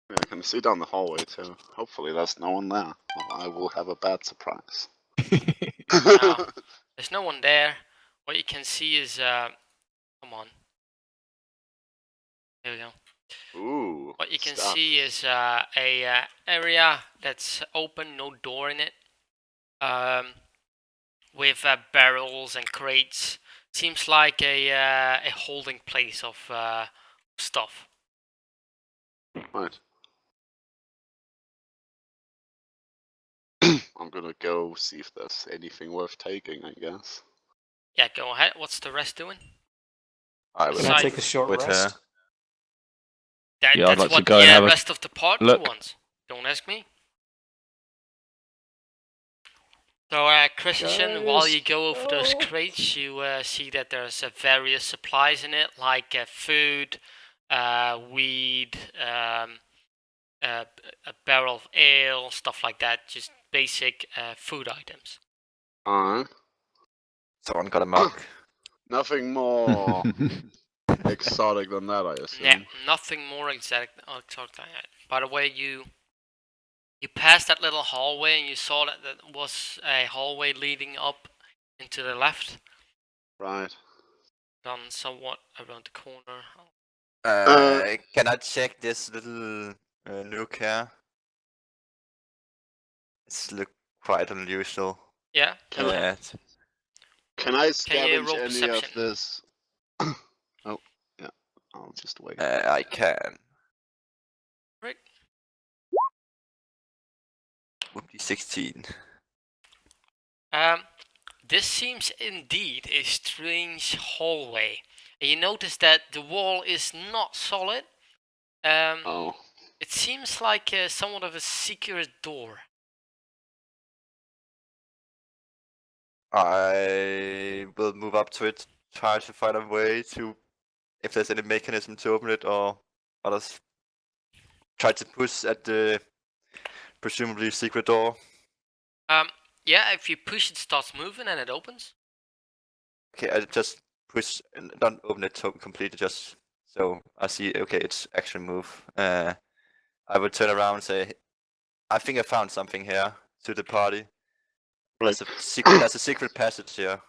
Yeah, I can see down the hallway too. Hopefully there's no one there. Or I will have a bad surprise. No. There's no one there. What you can see is, come on. Here we go. Ooh. What you can stuff. see is a area that's open, no door in it, with barrels and crates. Seems like a holding place of stuff. Right. I'm gonna go see if there's anything worth taking, I guess. Yeah, go ahead. What's the rest doing? I Can will I Aside take a short with rest? Yeah, I'd that's like to what go the and have a rest of the party look. wants. Don't ask me. So, Christian, while you go over those crates, you see that there's various supplies in it, like food, weed, a barrel of ale, stuff like that. Just basic food items. Alright. Someone got a mug. Nothing more exotic than that, I assume. Yeah, nothing more exotic than that. By the way, you passed that little hallway and you saw that was a hallway leading up into the left. Right. Done somewhat around the corner. Can I check this little nook here? It's look quite unusual. Yeah. Can Yeah. Can I Can you scavenge roll any perception? of this? Oh, yeah. I'll just wait. I can. Rick? Would be 16. This seems indeed a strange hallway. And you notice that the wall is not solid. Oh. It seems like somewhat of a secret door. I will move up to it, try to find a way to, if there's any mechanism to open it or others. Try to push at the presumably secret door. Yeah, if you push, it starts moving and it opens. Okay, I just push and don't open it completely, just so I see. Okay, it's actually move. I would turn around and say, "I think I found something here to the party. There's a secret passage here."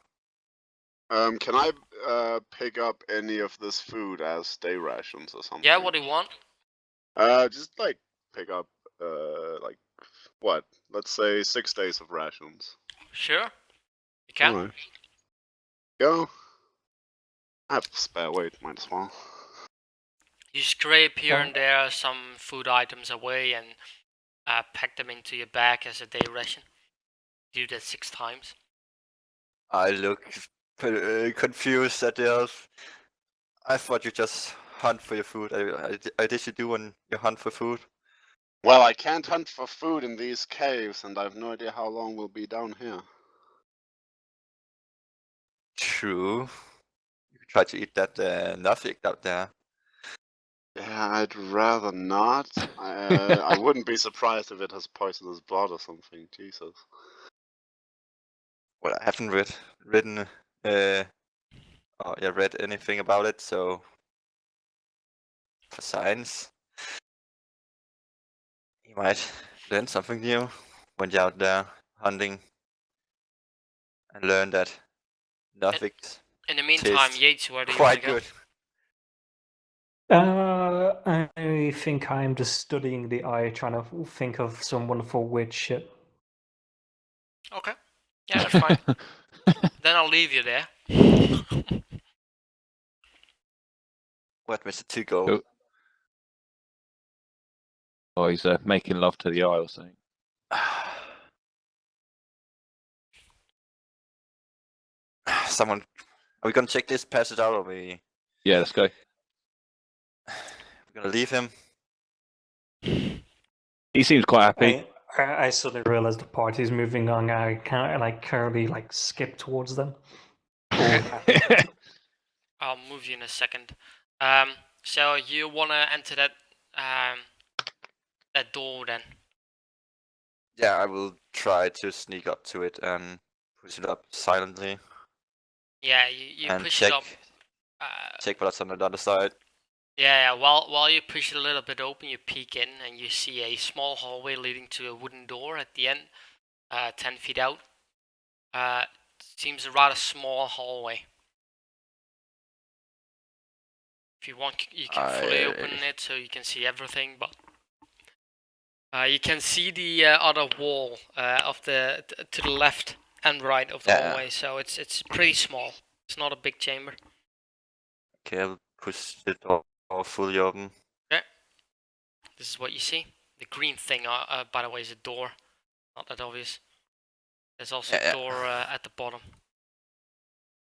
Can I pick up any of this food as day rations or something? Yeah, what do you want? Just like pick up like what? Let's say 6 days of rations. Sure. You can. Alright. Go. I have spare weight, might as well. You scrape here and there some food items away and pack them into your bag as a day ration. Do that 6 times. I look confused at the elf. I thought you just hunt for your food. I did you do when you hunt for food? Well, I can't hunt for food in these caves, and I have no idea how long we'll be down here. True. You could try to eat that nothing out there. Yeah, I'd rather not. I wouldn't be surprised if it has poisonous blood or something. Jesus. Well, I haven't read anything about it, so for science, you might learn something new when you're out there hunting and learn that nothing's In the meantime, Tastes Yates, where do you want quite to go? good. I think I'm just studying the eye, trying to think of some wonderful weird shit. Okay. Yeah, that's fine. Then I'll leave you there. What, Mr. Tugo? Cool. Oh, he's making love to the eye or something. Someone, are we gonna check this passage out, or we Yeah, let's go. we're gonna leave him? He seems quite happy. I suddenly realized the party's moving on. I can't currently skip towards them. I'll move you in a second. So you wanna enter that that door then? Yeah, I will try to sneak up to it and push it up silently Yeah, you and push check it up. check what's on the other side. Yeah, while you push it a little bit open, you peek in and you see a small hallway leading to a wooden door at the end, 10 feet out. Seems a rather small hallway. If you want, you can fully open it so you can see everything, but you can see the other wall of the to the left and right of the hallway. So it's pretty small. It's not a big chamber. Okay, I'll push the door fully open. This is what you see. The green thing, by the way, is a door. Not that obvious. There's also a door at the bottom.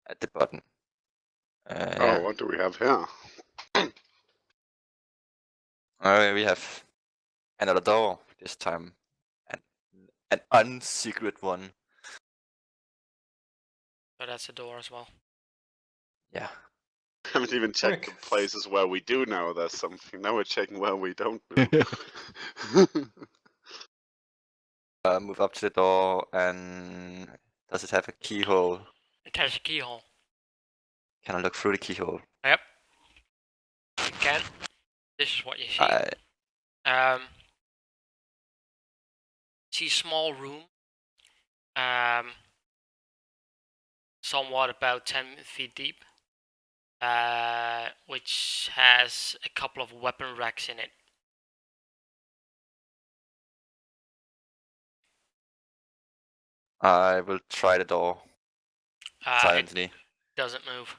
At the bottom. Oh, what do we have here? We have another door. This time, an unsecret one. So that's a door as well. Yeah. I haven't even checked the places where we do know there's something. Now we're checking where we don't know. Move up to the door, and does it have a keyhole? It has a keyhole. Can I look through the keyhole? Yep. You can. This is what you see. See a small room. Somewhat about 10 feet deep. Which has a couple of weapon racks in it. I will try the door silently. It doesn't move.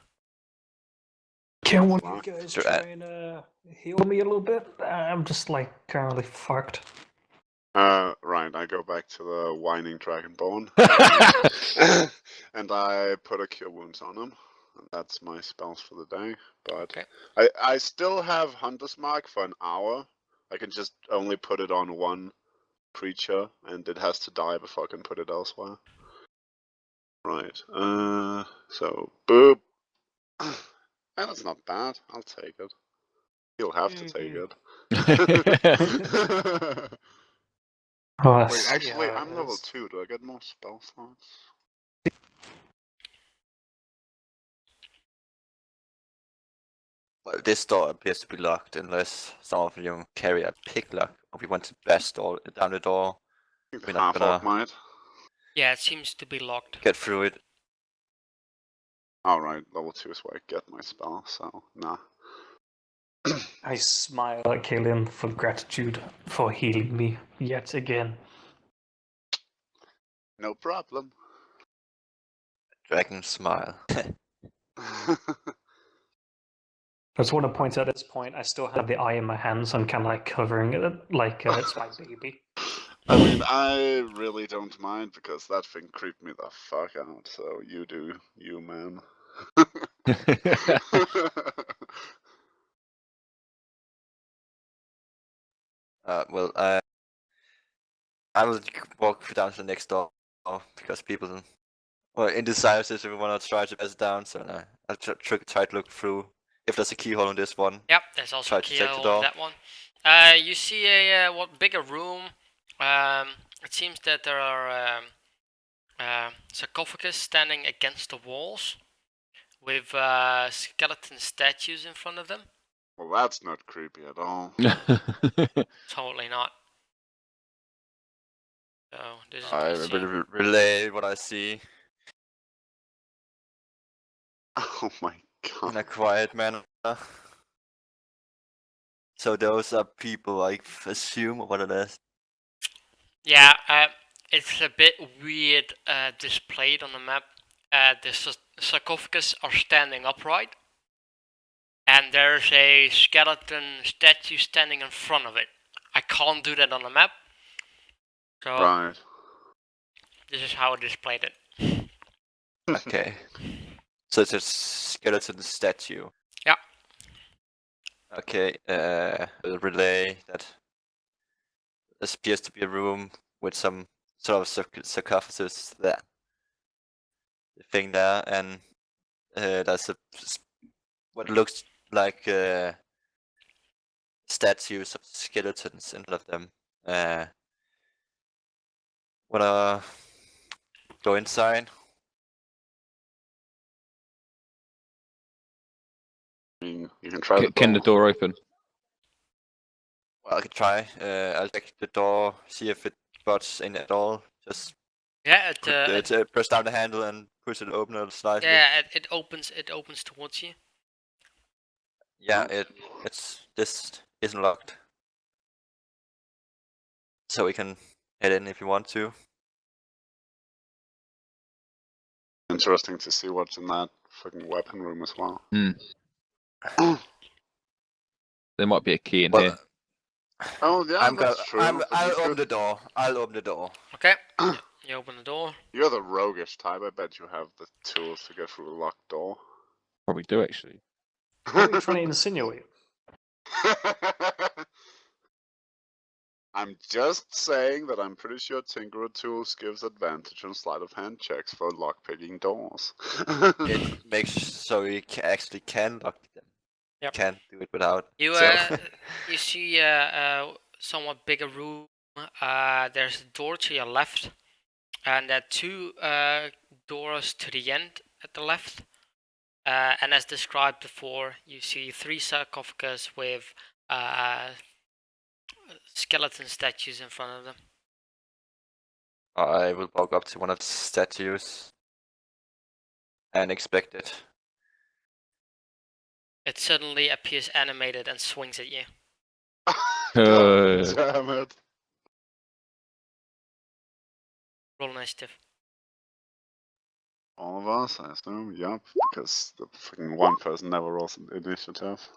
Can one of you guys try and heal me a little bit? I'm just currently fucked. Right, I go back to the whining dragonborn. And I put a cure wounds on him. And that's my spells for the day. But I still have Hunter's Mark for an hour. I can just only put it on one creature, and it has to die before I can put it elsewhere. Right, so, boop. That's not bad, I'll take it. You'll have to take it. Wait, actually, I'm level 2, do I get more spell slots? Well, this door appears to be locked unless some of you carry a pick lock, or we want to bash down the door. We're not gonna might. Yeah, it seems to be locked. Get through it. Alright, level 2 is where I get my spell, so nah. I smile at Killian for gratitude for healing me yet again. No problem. Dragon smile. I just want to point out at this point, I still have the eye in my hand, so I'm kind of covering it like it's my baby. I mean, I really don't mind because that thing creeped me the fuck out, so you do, you man. Well, I will walk down to the next door because people are indecisive if we want to try to pass it down, so I'll try to look through if there's a keyhole in this one. Yep, there's also a keyhole in that one. You see a bigger room. It seems that there are sarcophagus standing against the walls with skeleton statues in front of them. Well, that's not creepy at all. Totally not. So this is I will relay what I see. Oh my god. In a quiet manner. So those are people, I assume, or what it is? Yeah, it's a bit weird displayed on the map. the sarcophagus are standing upright, and there's a skeleton statue standing in front of it. I can't do that on the map, so Right. this is how I displayed it. Okay. So it's a skeleton statue. Yeah. Okay, we'll relay that this appears to be a room with some sort of sarcophagus there. The thing there, and there's what looks like statues of skeletons in front of them. Wanna go inside? I mean, you can try Can the door open? Well, I can try. I'll check the door, see if it butts in at all. Just Yeah, press down the handle and push it open a slightly. yeah, it opens. It opens towards you. Yeah, this isn't locked. So we can head in if you want to. Interesting to see what's in that fucking weapon room as well. There might be a key in Well, here. Oh yeah, that's true. but I'll you open could- the door. I'll open the door. Okay. You open the door. You're the roguish type. I bet you have the tools to get through a locked door. Probably do actually. What are you trying to insinuate? I'm just saying that I'm pretty sure Tinkerer Tools gives advantage on sleight of hand checks for lockpicking doors. It makes so you actually can lock them. Yep. Can't do it without. You so- you see a somewhat bigger room. There's a door to your left, and there are two doors to the end at the left. And as described before, you see 3 sarcophagus with skeleton statues in front of them. I will walk up to one of the statues and expect it. It suddenly appears animated and swings at you. God damn it. Roll initiative. All of us, I assume. Yup, because the fucking one person never rolls an initiative.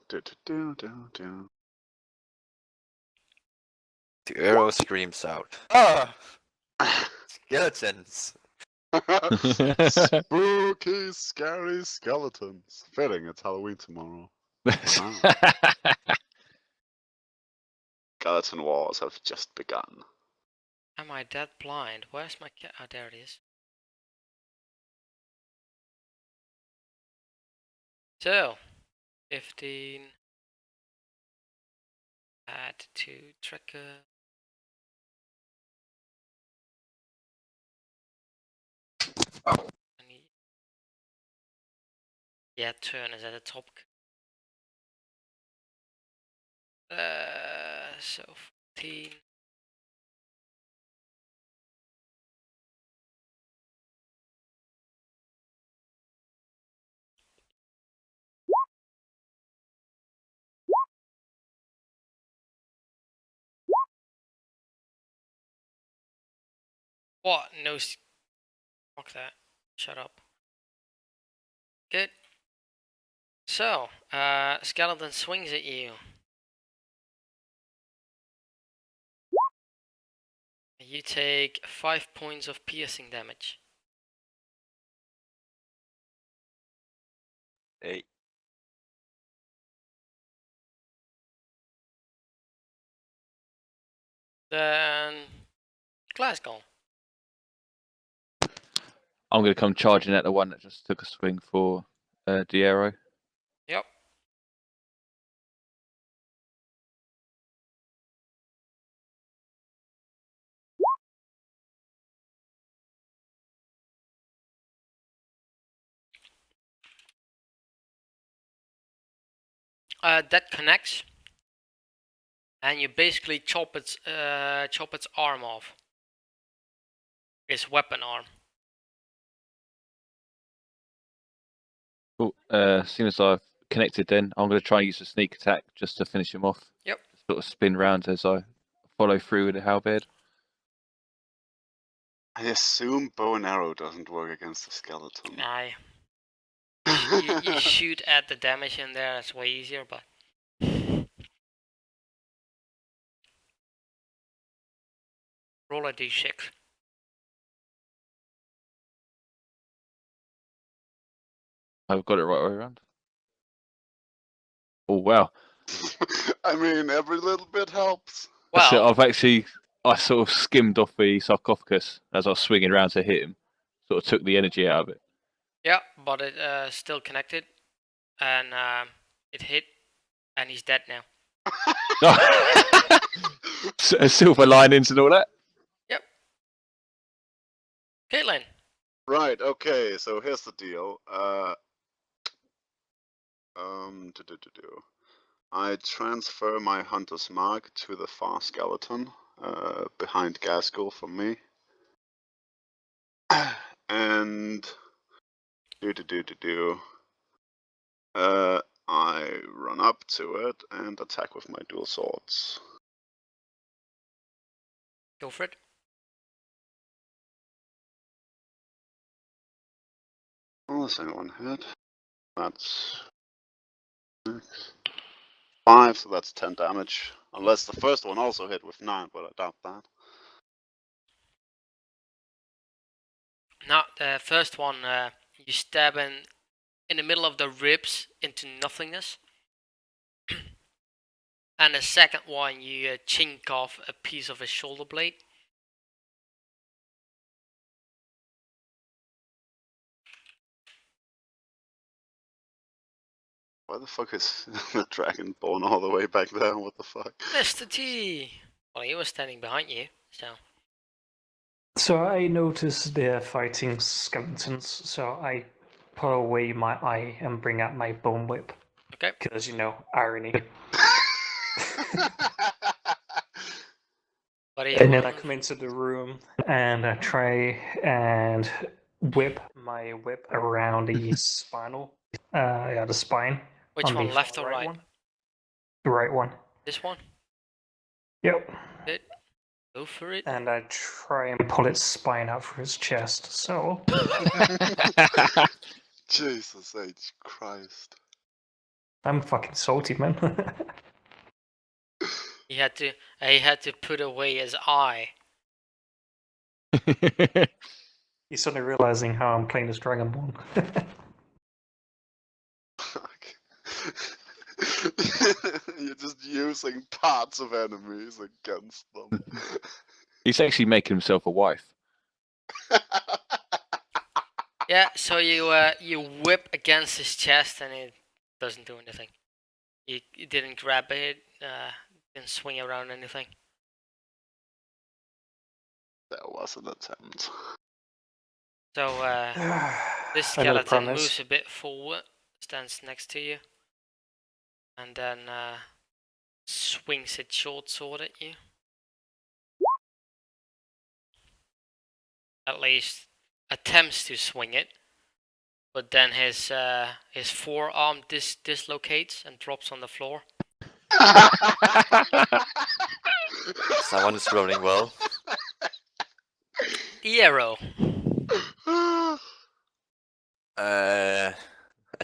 Do. The arrow screams out. Ah! Skeletons! Spooky, scary skeletons. Fitting, it's Halloween tomorrow. Skeleton wars have just begun. Am I that blind? Where's my cat? Oh, there it is. So, 15. Add to tracker. Yeah, turn is at the top. So 14. What? No. Fuck that. Shut up. Good. So, skeleton swings at you. You take 5 points of piercing damage. Hey. Then Glasgow. I'm gonna come charging at the one that just took a swing for the arrow. Yep. That connects, and you basically chop its arm off. Its weapon arm. Cool. As soon as I've connected, then I'm gonna try and use a sneak attack just to finish him off. Yep. Just sort of spin round as I follow through with the halberd. I assume bow and arrow doesn't work against the skeleton. Aye. You shoot at the damage in there, it's way easier, but... Roll a d6. I've got it right way around. Oh wow! I mean, every little bit helps. So Well, I sort of skimmed off the sarcophagus as I was swinging around to hit him. Sort of took the energy out of it. yeah, but it still connected, and it hit, and he's dead now. Silver linings and all that. Caitlin, Right, okay, so here's the deal. I transfer my hunter's mark to the far skeleton behind Gaskell from me. And I run up to it and attack with my dual swords. go for it. Oh, the second one hit. That's 5, so that's 10 damage. Unless the first one also hit with 9, but I doubt that. Now, the first one, you stab in the middle of the ribs into nothingness. And the second one, you chink off a piece of his shoulder blade. Why the fuck is the dragonborn all the way back there? What the fuck? Mr. T! Well, he was standing behind you, so... So I noticed they're fighting skeletons, so I pull away my eye and bring out my bone whip. Okay. Because, you know, irony. What are you And then I rolling? come into the room and I try and whip my whip around the spinal, the spine. Which on one, the left far or right? One. The right one. This one? Yep. Good. Go for it. And I try and pull its spine out from its chest. So Jesus H. Christ. I'm fucking salty, man. He had to put away his eye. He's suddenly realizing how I'm playing this Dragonborn. Fuck. You're just using parts of enemies against them. He's actually making himself a wife. Yeah, so you whip against his chest and it doesn't do anything. You didn't grab it, didn't swing around anything. That was an attempt. So this Another skeleton promise. moves a bit forward, stands next to you, and then swings its short sword at you. At least attempts to swing it, but then his forearm dislocates and drops on the floor. Someone is rolling well. The arrow. A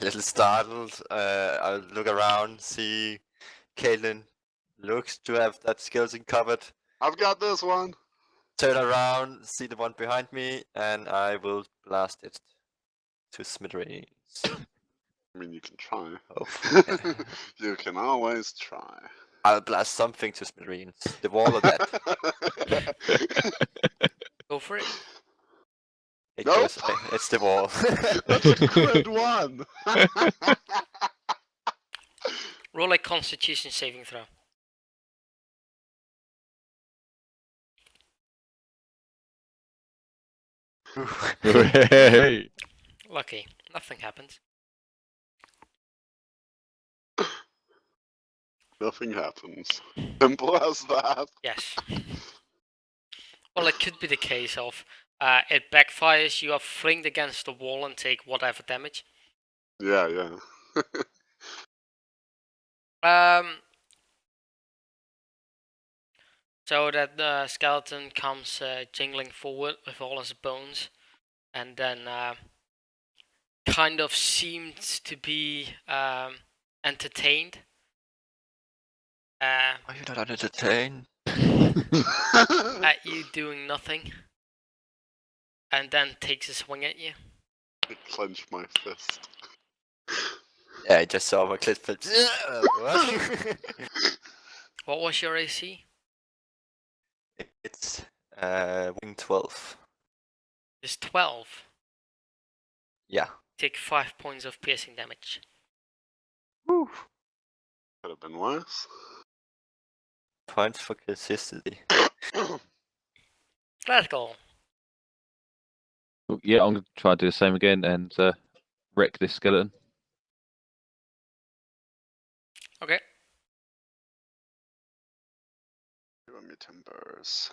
little startled. I'll look around, see Caitlin looks to have that skeleton covered. I've got this one. Turn around, see the one behind me, and I will blast it to smithereens. I mean, you can try. Oh. You can always try. I'll blast something to smithereens. The wall or that. Go for it. It Nope. goes, it's the wall. That's a crit one. Roll a Constitution saving throw. Hey. Lucky. Nothing happens. Nothing happens. Simple as that. Yes. Well, it could be the case of it backfires, you are flinged against the wall and take whatever damage. Yeah, yeah. So that the skeleton comes jingling forward with all his bones, and then kind of seems to be entertained. Are you not entertained? At you doing nothing, and then takes a swing at you. I clench my fist. Yeah, I just saw my clip. What? What was your AC? It's wing 12. It's 12. Yeah. Take 5 points of piercing damage. Woo. Could have been worse. Points for consistency. Classical. Yeah, I'm gonna try to do the same again and wreck this skeleton. Okay. Give me timbers.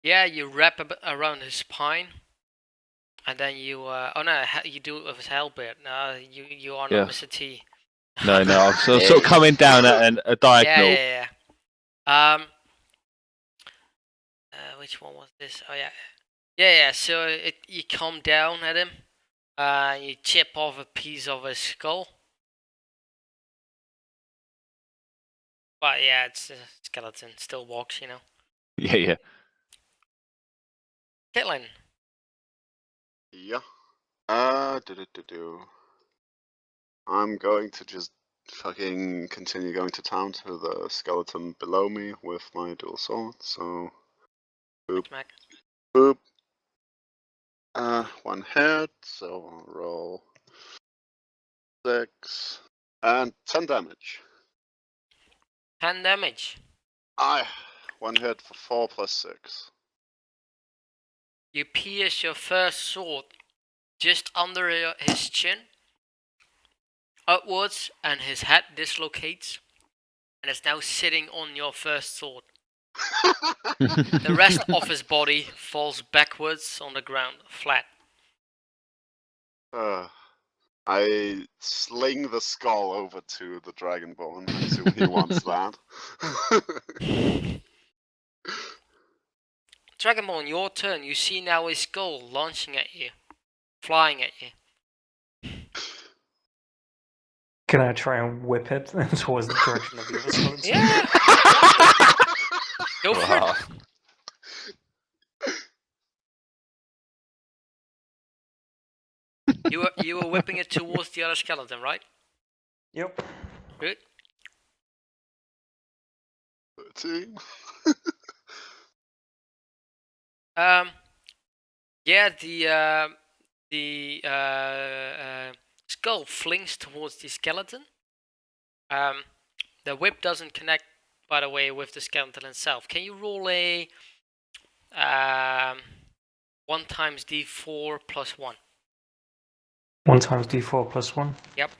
Yeah, you wrap around his spine, and then you. Oh no, you do it with his halberd. No, you are not Yeah. Mr. T. No, I'm sort of coming down at a diagonal. Yeah. Which one was this? Oh yeah. Yeah. So you come down at him, you chip off a piece of his skull. But yeah, it's a skeleton. Still walks, you know. Yeah. Caitlin. Yeah. Do. I'm going to just fucking continue going to town to the skeleton below me with my dual sword. So, Mac. boop. One hit. So I'll roll 6 and 10 damage. 10 damage. One hit for 4 plus 6. You pierce your first sword just under his chin, upwards, and his head dislocates, and is now sitting on your first sword. The rest of his body falls backwards on the ground, flat. I sling the skull over to the Dragonborn. I assume he wants that. Dragonborn, your turn. You see now his skull launching at you, flying at you. Can I try and whip it towards the direction of the other skeleton? Yeah. Go for Wow. it. You were whipping it towards the other skeleton, right? Yep. Good. 13. Yeah, the skull flings towards the skeleton. The whip doesn't connect, by the way, with the skeleton itself. Can you roll a 1 times d4 plus 1? 1 times d4 plus 1? Yep.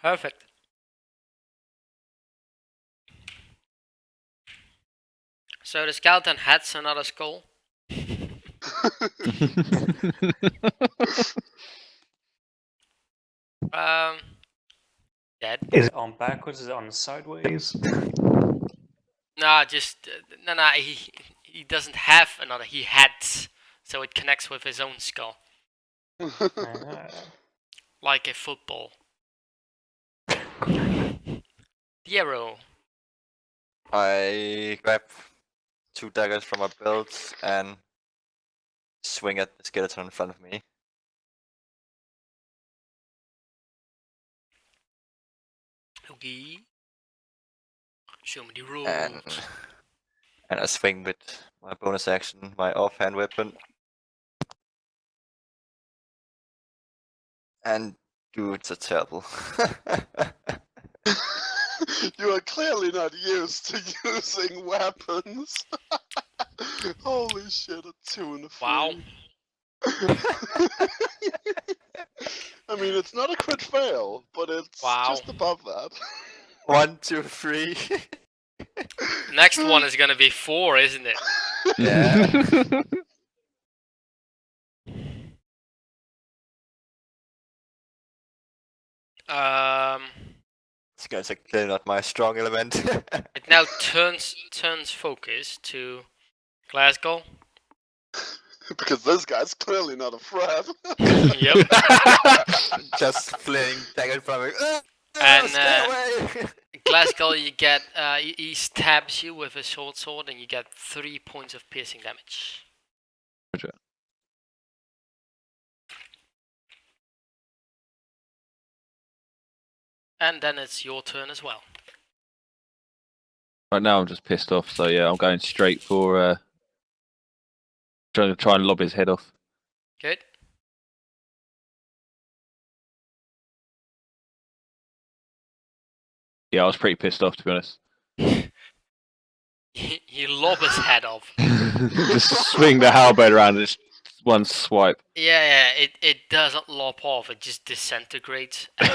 Perfect. So the skeleton hits another skull. Dead. Is it on backwards? Is it on sideways? Nah, just no. He doesn't have another. He had, so it connects with his own skull, like a football. Diero. I grab 2 daggers from my belt and swing at the skeleton in front of me. Okay. Show me the rules. And I swing with my bonus action, my offhand weapon. And dudes are terrible. You are clearly not used to using weapons. Holy shit, a 2 and a 3. Wow. I mean, it's not a crit fail, but it's Wow. just above that. 1, 2, 3. Next one is gonna be 4, isn't it? Yeah. It's gonna say clearly not my strong element. It now turns focus to Glasgow. Because this guy's clearly not a threat. Yep. Just fleeing dagger from me. And, Stay away! Glasgow, you get he stabs you with a short sword, and you get 3 points of piercing damage. Roger. And then it's your turn as well. Right now I'm just pissed off, so yeah, I'm going straight for trying to try and lob his head off. Good. Yeah, I was pretty pissed off, to be honest. You lob his head off. Just swing the halberd around and just one swipe. Yeah, it doesn't lop off, it just disintegrates at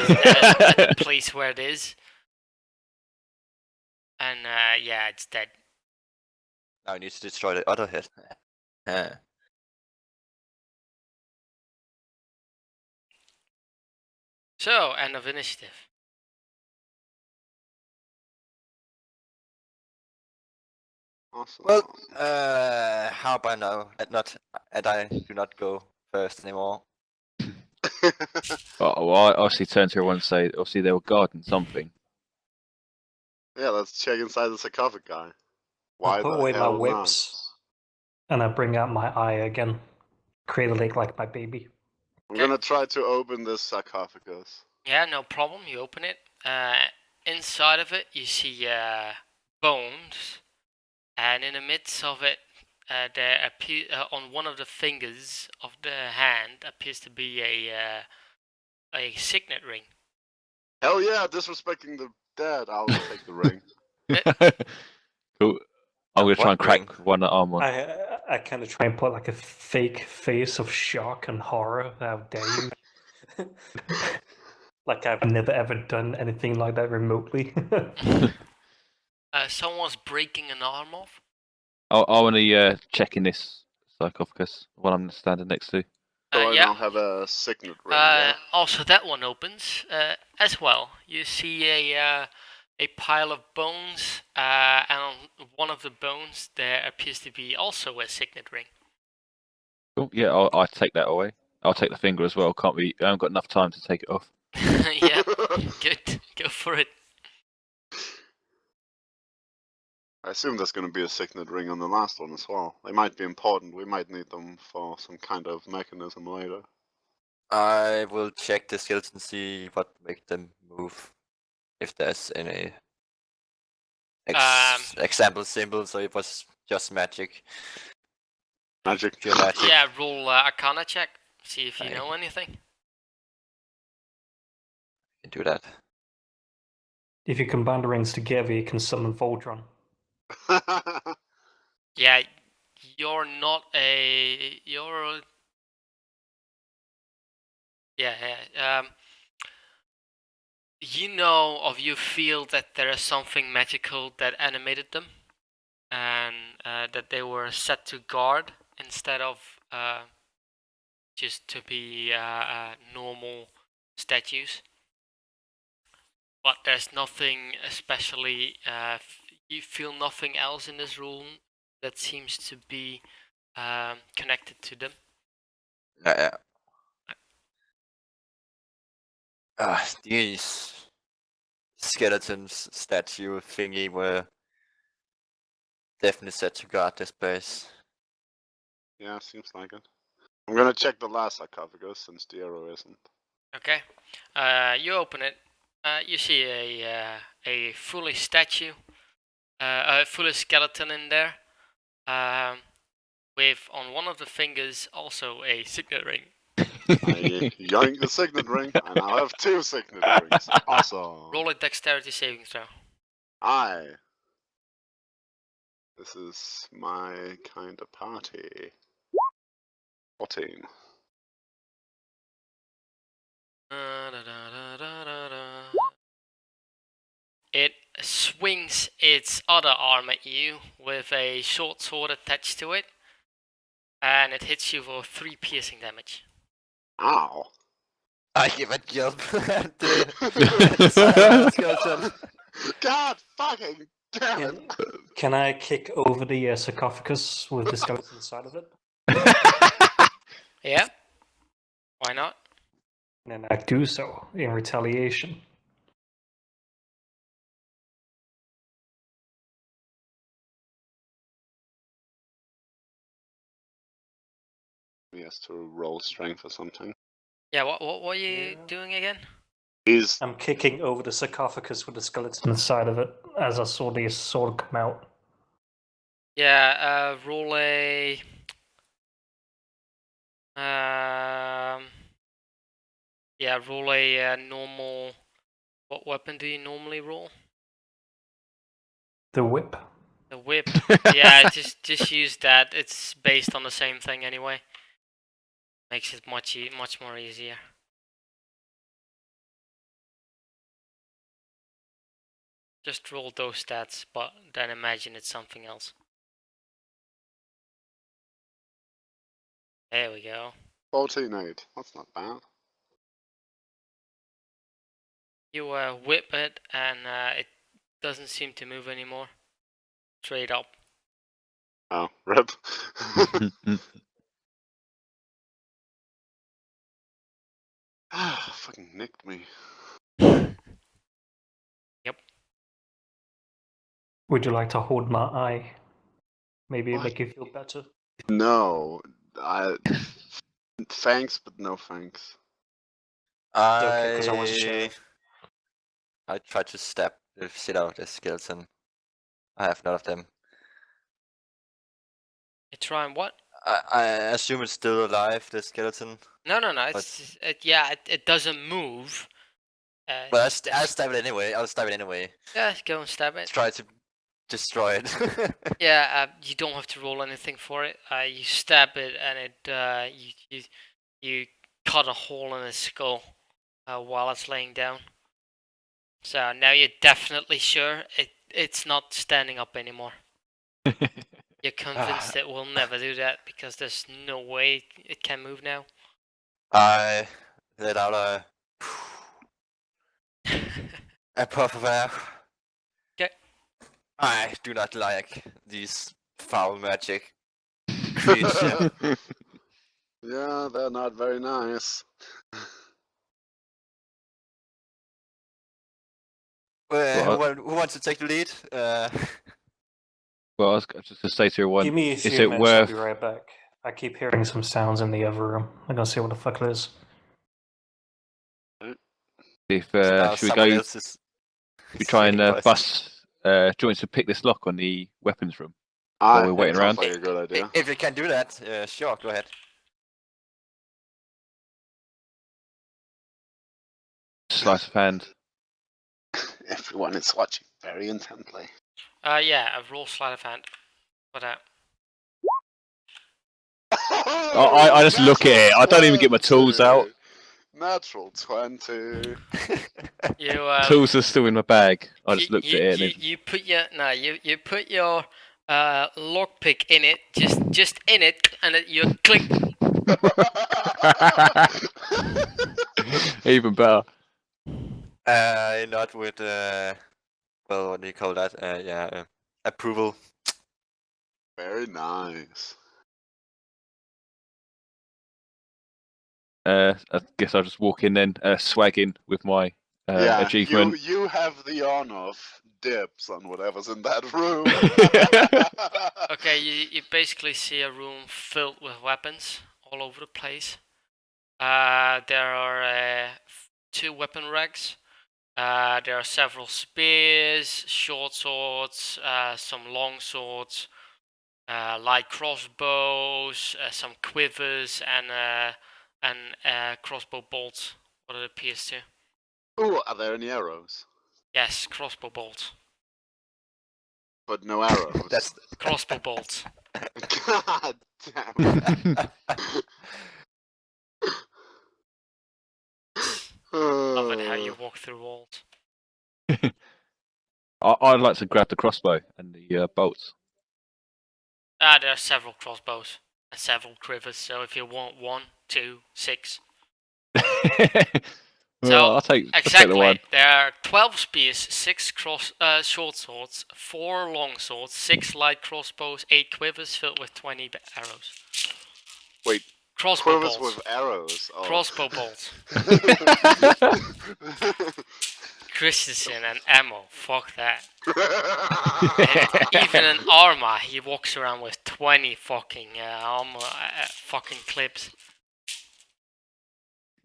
the place where it is. And yeah, it's dead. Now I need to destroy the other head. So, end of initiative. Awesome. Well, how about now? I do not go first anymore. Oh, well, I obviously turn to everyone and say, obviously they were guarding something. Yeah, let's check inside the sarcophagus. I Why put the away my hell not? whips, and I bring out my eye again. Cradle it like my baby. I'm gonna try to open this sarcophagus. Yeah, no problem. You open it. Inside of it, you see bones, and in the midst of it, there appear on one of the fingers of the hand appears to be a signet ring. Hell yeah, disrespecting the dead. I'll take the ring. Cool. I'm gonna try What and crack ring? one arm on. I kind of try and put like a fake face of shock and horror. How dare you? Like I've never ever done anything like that remotely. Someone's breaking an arm off. I want to check in this sarcophagus, what I'm standing next to. So I Yeah. now have a signet ring. Yeah? Also, that one opens as well. You see a pile of bones, and on one of the bones there appears to be also a signet ring. Cool. Yeah, I'll take that away. I'll take the finger as well. Can't we? I haven't got enough time to take it off. Yeah, good. Go for it. I assume there's gonna be a signet ring on the last one as well. They might be important. We might need them for some kind of mechanism later. I will check the skills and see what make them move. If there's any example symbol, so it was just magic. Magic. Pure magic. Yeah, roll Arcana check. See if you Aye. know anything. You can do that. If you combine the rings together, you can summon Voltron. Yeah, you're not a. You're. Yeah. You know, or you feel that there is something magical that animated them, and that they were set to guard instead of just to be normal statues. But there's nothing especially. You feel nothing else in this room that seems to be connected to them. Yeah. These skeletons statue thingy were definitely set to guard this place. Yeah, seems like it. I'm gonna check the last sarcophagus since the arrow isn't. Okay, you open it. You see a fully statue, a fully skeleton in there, with on one of the fingers also a signet ring. I yoink the signet ring. I now have 2 signet rings. Awesome. Roll a dexterity saving throw. Aye. This is my kind of party. 14. It swings its other arm at you with a short sword attached to it, and it hits you for 3 piercing damage. Ow. I give a jump at the silent skeleton. God fucking damn it. Can I kick over the sarcophagus with the skeleton inside of it? Yeah? Why not? And I do so in retaliation. He has to roll strength or something. Yeah, what are you doing again? He's I'm kicking over the sarcophagus with the skeleton inside of it as I saw the sword come out. Yeah, roll a... yeah, roll a normal... What weapon do you normally roll? The whip. The whip. Yeah, just use that. It's based on the same thing anyway. Makes it much more easier. Just roll those stats, but then imagine it's something else. There we go. 14-8. That's not bad. You whip it, and it doesn't seem to move anymore. Straight up. Oh, rip. Fucking nicked me. Yep. Would you like to hold my eye? Maybe What? make you feel better? No. Thanks, but no thanks. Okay, 'cause I was sure. I tried to stab the shit out of the skeleton. I have none of them. You try and what? I assume it's still alive, the skeleton. No. It's it doesn't move. But I'll stab it anyway. I'll stab it anyway. Yeah, go and stab it. Try to destroy it. Yeah, you don't have to roll anything for it. You stab it, and it you cut a hole in its skull while it's laying down. So now you're definitely sure it's not standing up anymore. You're convinced it will never do that because there's no way it can move now. I let out a puff of air. Okay. I do not like these foul magic creatures. Yeah, they're not very nice. Who wants to take the lead? Well, I was just to say to everyone, Give me a is few it minutes, worth? I'll be right back. I keep hearing some sounds in the other room. I'm gonna see what the fuck it is. If should we someone go? else is Should we try and saying voices. bust joints to pick this lock on the weapons room? While we're waiting around? Sounds like a good idea. If you can do that, sure, go ahead. Slice of hand. Everyone is watching very intently. Yeah, a roll sleight of hand for that. I just look at it. I don't even get my tools out. Natural 20. You Tools are still in my bag. I just looked at it. And you put your you put your lockpick in it, just in it, and you click. Even better. Not with well, what do you call that? Approval. Very nice. I guess I'll just walk in then, swagging with my achievement. You have the honor of dibs on whatever's in that room. Okay, you basically see a room filled with weapons all over the place. There are 2 weapon racks. There are several spears, short swords, some long swords, light crossbows, some quivers, and crossbow bolts. What it appears to. Ooh, are there any arrows? Yes, crossbow bolts. But no arrows. That's Crossbow bolts. God damn. Love it how you walk through walls. I'd like to grab the crossbow and the bolts. There are several crossbows and several quivers, so if you want 1, 2, 6. Well, I'll take the Exactly, one. there are 12 spears, 6 short swords, 4 long swords, 6 light crossbows, 8 quivers filled with 20 arrows. Wait, Crossbow quivers bolts. with arrows. Oh. Crossbow bolts. Christensen and ammo. Fuck that. And even in armor, he walks around with 20 fucking armor, fucking clips.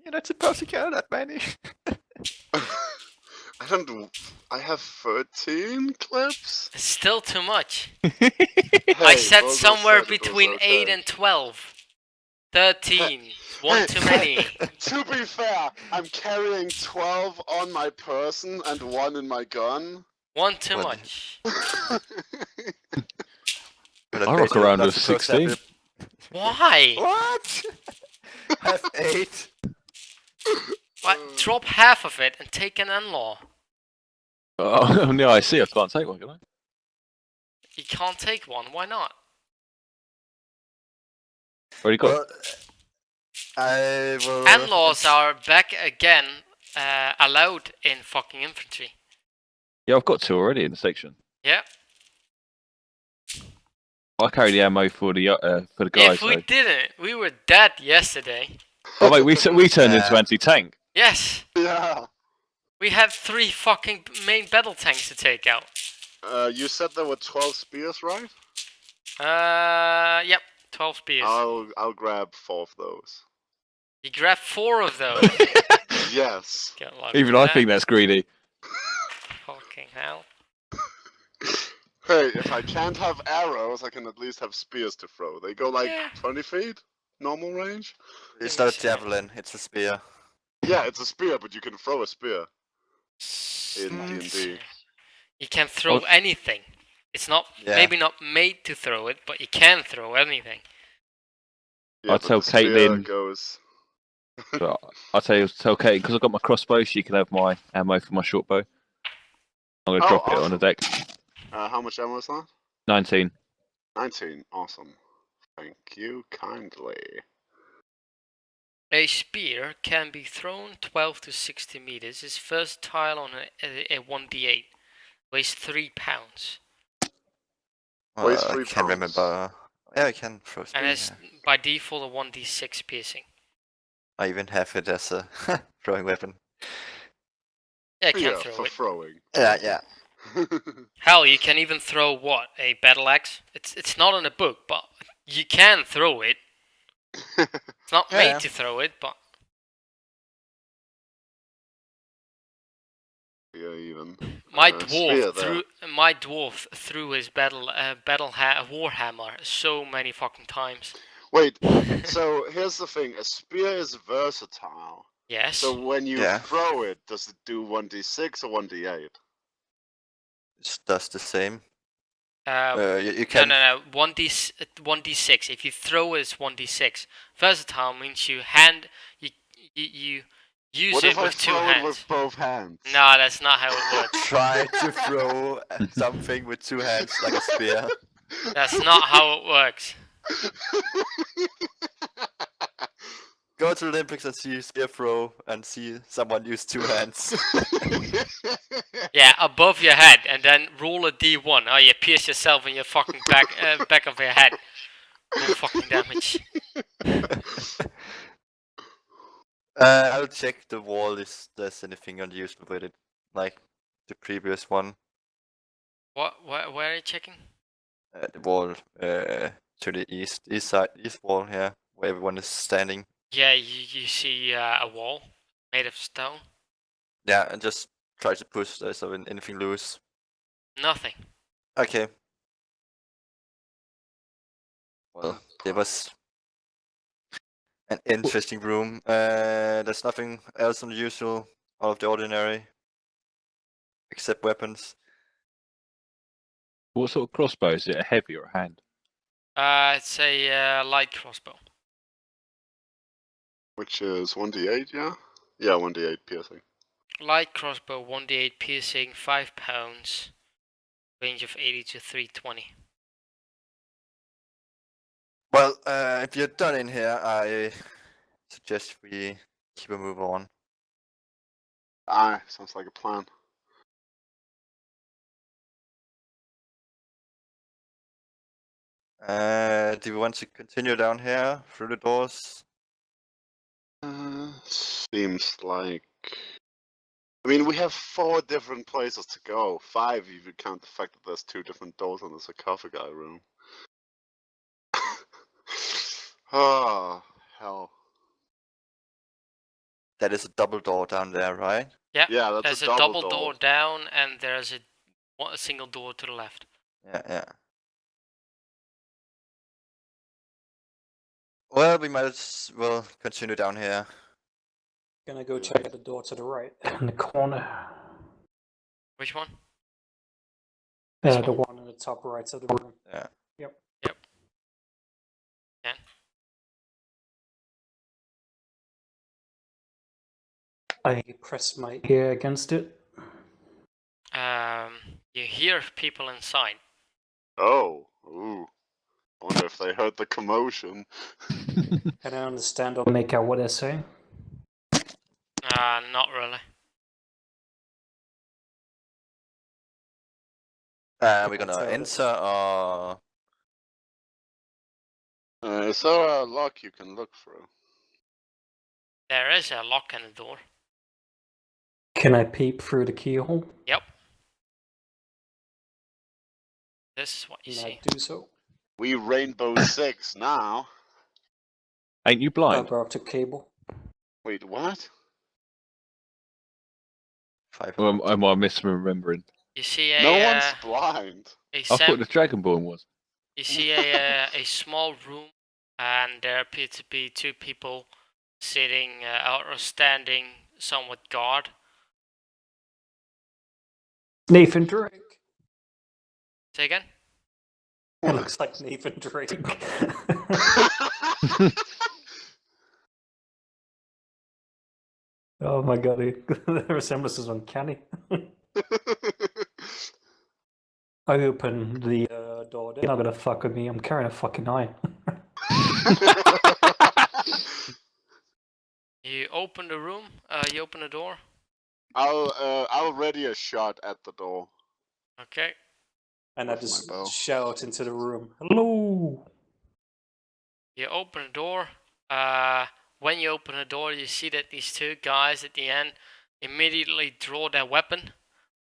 You're not supposed to carry that many. I have 13 clips. It's still too much. Hey, I said those are somewhere said, those between are 8 said. and 12. 13. One too many. To be fair, I'm carrying 12 on my person and 1 in my gun. One too What? much. You're not I rock basically around not with supposed to have 16. Why? What? Have 8? What? Drop half of it and take an in-law. Oh, no, I see. I can't take one, can I? You can't take one. Why not? Already got. Well, I will. In-laws are back again, allowed in fucking infantry. Yeah, I've got 2 already in the section. Yeah. I carry the ammo for the guys. If we So. didn't, we were dead yesterday. Oh wait, we turned into anti-tank. Yes. Yeah. We had 3 fucking main battle tanks to take out. You said there were 12 spears, right? Yep. 12 spears. I'll grab 4 of those. You grab 4 of those. Yes. Get lucky Even with I that. think that's greedy. Fucking hell. Hey, if I can't have arrows, I can at least have spears to throw. They go like Yeah. 20 feet, normal range. It's not a javelin, it's a spear. Yeah, it's a spear, but you can throw a spear in Mm. D&D. You can throw anything. It's not maybe not made to throw it, but you can throw anything. Yeah, I'll but tell the spear Caitlin- goes. But I'll tell Kate, because I've got my crossbow, she can have my ammo for my short bow. I'm going to Oh, drop it on the awesome. deck. How much ammo is that? 19. 19. Awesome. Thank you kindly. A spear can be thrown 12 to 60 meters. Is versatile on a 1d8. Weighs 3 pounds. Weighs I 3 can't pounds. remember. Yeah, I can throw a spear. And is by default a 1d6 piercing. I even have it as a throwing weapon. Yeah, you Spear can throw for it. throwing. Yeah. Hell, you can even throw what? A battle axe? It's not in the book, but you can throw it. It's not Yeah. made to throw it, but Yeah, even. my spear dwarf threw his warhammer so many fucking times. Wait, so here's the thing. A spear is versatile. Yes. So when you Yeah. throw it, does it do 1d6 or 1d8? It does the same. You No, can. no. 1d6. If you throw it, it's 1d6. Versatile means you use What it if I with 2 throw it hands. with both hands? No, that's not how it works. Try to throw something with 2 hands like a spear. That's not how it works. Go to the Olympics and see spear throw and see someone use 2 hands. Yeah, above your head, and then roll a d1. Oh, you pierce yourself in your fucking back of your head. No fucking damage. I'll check the wall if there's anything unuseful with it, like the previous one. What? Where are you checking? The wall to the east wall, yeah, where everyone is standing. Yeah, you see a wall made of stone. Yeah, and just try to push there so anything loose. Nothing. Okay. Well, it was an interesting room. There's nothing else unusual, out of the ordinary, except weapons. What sort of crossbow? Is it a heavy or a hand? It's a light crossbow. Which is 1d8, yeah? Yeah, 1d8 piercing. Light crossbow, 1d8 piercing, 5 pounds. range of 80 to 320. Well, if you're done in here, I suggest we keep a move on. Aye, sounds like a plan. Do we want to continue down here through the doors? Seems like. I mean, we have 4 different places to go. 5 if you count the fact that there's 2 different doors in the sarcophagi room. Oh, hell. That is a double door down there, right? Yeah, Yeah, that's there's a double door door. down, and there's a single door to the left. Yeah. Well, we might as well continue down here. Gonna go check at the door to the right in the corner. Which one? This The one? one in the top right of the room. Yeah. Yep. I press my ear against it. You hear people inside. Oh, ooh. I wonder if they heard the commotion. Can I understand or make out what they're saying? Not really. We're gonna That's how it enter or... Is there a lock you can look through? There is a lock on the door. Can I peep through the keyhole? Yep. This is what you And see. I do so. We Rainbow Six now. Ain't you I blind? go up to Cable. Wait, what? 500. Or am I misremembering? You see No one's blind. a I thought the Dragonborn was. You see a small room, and there appear to be 2 people sitting or standing somewhat guard. Nathan Drake. Say again? It looks like Nathan Drake. Oh my god, the resemblance is uncanny. I open the door. They're not gonna fuck with me. I'm carrying a fucking eye. You open the room. You open the door. I'll ready a shot at the door. Okay. And I With my just bow. shout into the room. Hello. You open the door. When you open the door, you see that these 2 guys at the end immediately draw their weapon.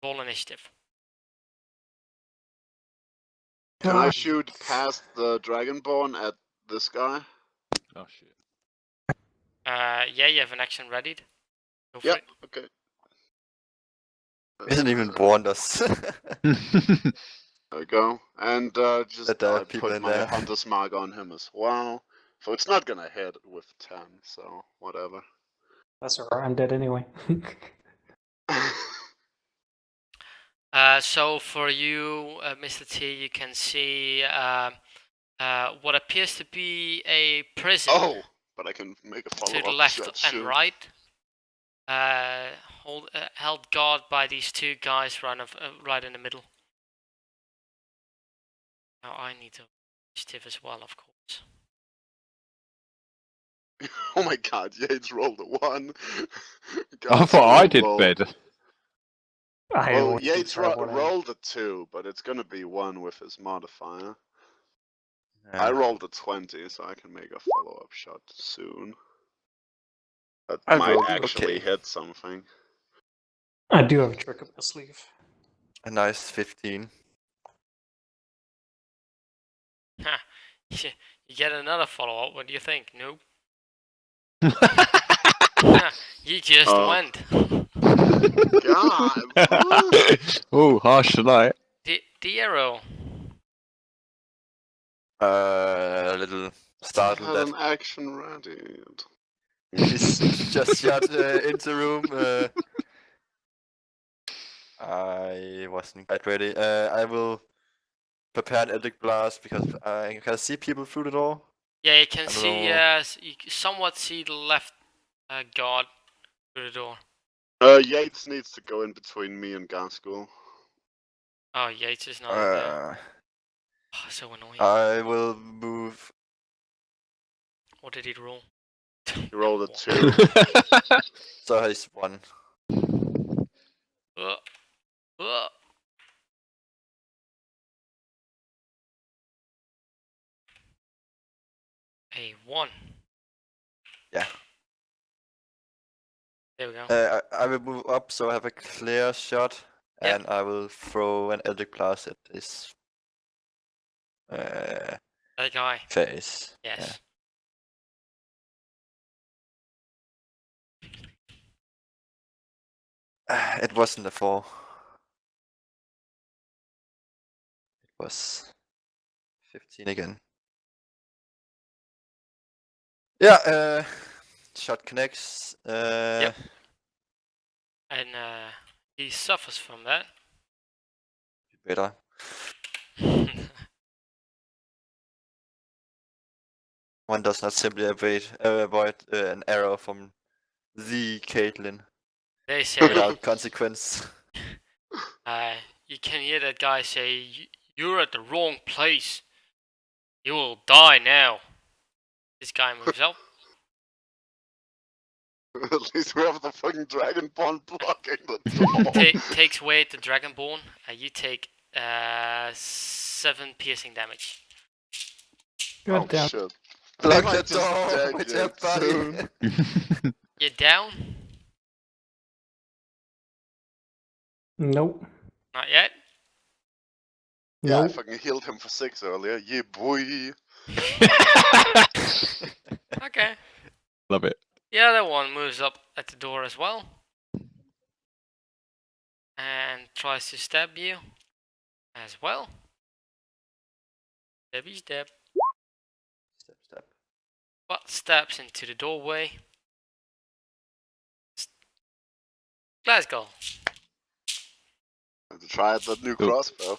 Roll initiative. Can I shoot past the Dragonborn at this guy? Oh shit. Yeah, you have an action readied. Go for Yep. it. Okay. We hasn't even warned us. There we go. And just That there are people put in my there. hunter's mark on him as well. So it's not gonna hit with 10, so whatever. That's alright, I'm dead anyway. So for you, Mr. T, you can see what appears to be a prison Oh, but I can make a to follow-up the left shot and soon. right. Held guard by these 2 guys right in the middle. Now I need to initiative as well, of course. Oh my god, Yates rolled a 1. I thought I did better. I Well, always do Yates terrible now. rolled a 2, but it's gonna be 1 with his modifier. Yeah. I rolled a 20, so I can make a follow-up shot soon. That I might rolled actually okay. hit something. I do have a trick up my sleeve. A nice 15. You get another follow-up. What do you think? Nope. You just Oh. went. God! Oh, harsh tonight. The arrow. A little I startled had an that action ready. he's just shot into the room. I wasn't quite ready. I will prepare an epic blast because I can see people through the door. Yeah, you can I don't see. know. You somewhat see the left guard through the door. Yates needs to go in between me and Gaskell. Oh, Yates is not there. Uh, Oh, so annoying. I will move. What did he roll? You rolled a One. 2. So he's 1. Uh, uh. A 1. Yeah. There we go. I will move up so I have a clear shot, Yep. and I will throw an Eldritch Blast at his That guy. face. Yes. Yeah. It wasn't a 4. It was 15 again. Yeah, shot connects. Yep. And he suffers from that. Better. One does not simply avoid an arrow from the Caitlyn They say without consequence. you can hear that guy say, "You're at the wrong place. You will die now." This guy moves up. At least we have the fucking Dragonborn blocking the door. Takes away the Dragonborn. You take 7 piercing damage. God Oh damn. shit. Block might the just door deck with it your body. soon. You're down? Nope. Not yet. Yeah, I Nope. fucking healed him for 6 earlier. Yeah, boy. Okay. Love it. The other one moves up at the door as well. And tries to stab you as well. Stabby stab. Step. But stabs into the doorway. Glasgow. Have to try out that new Cool. crossbow.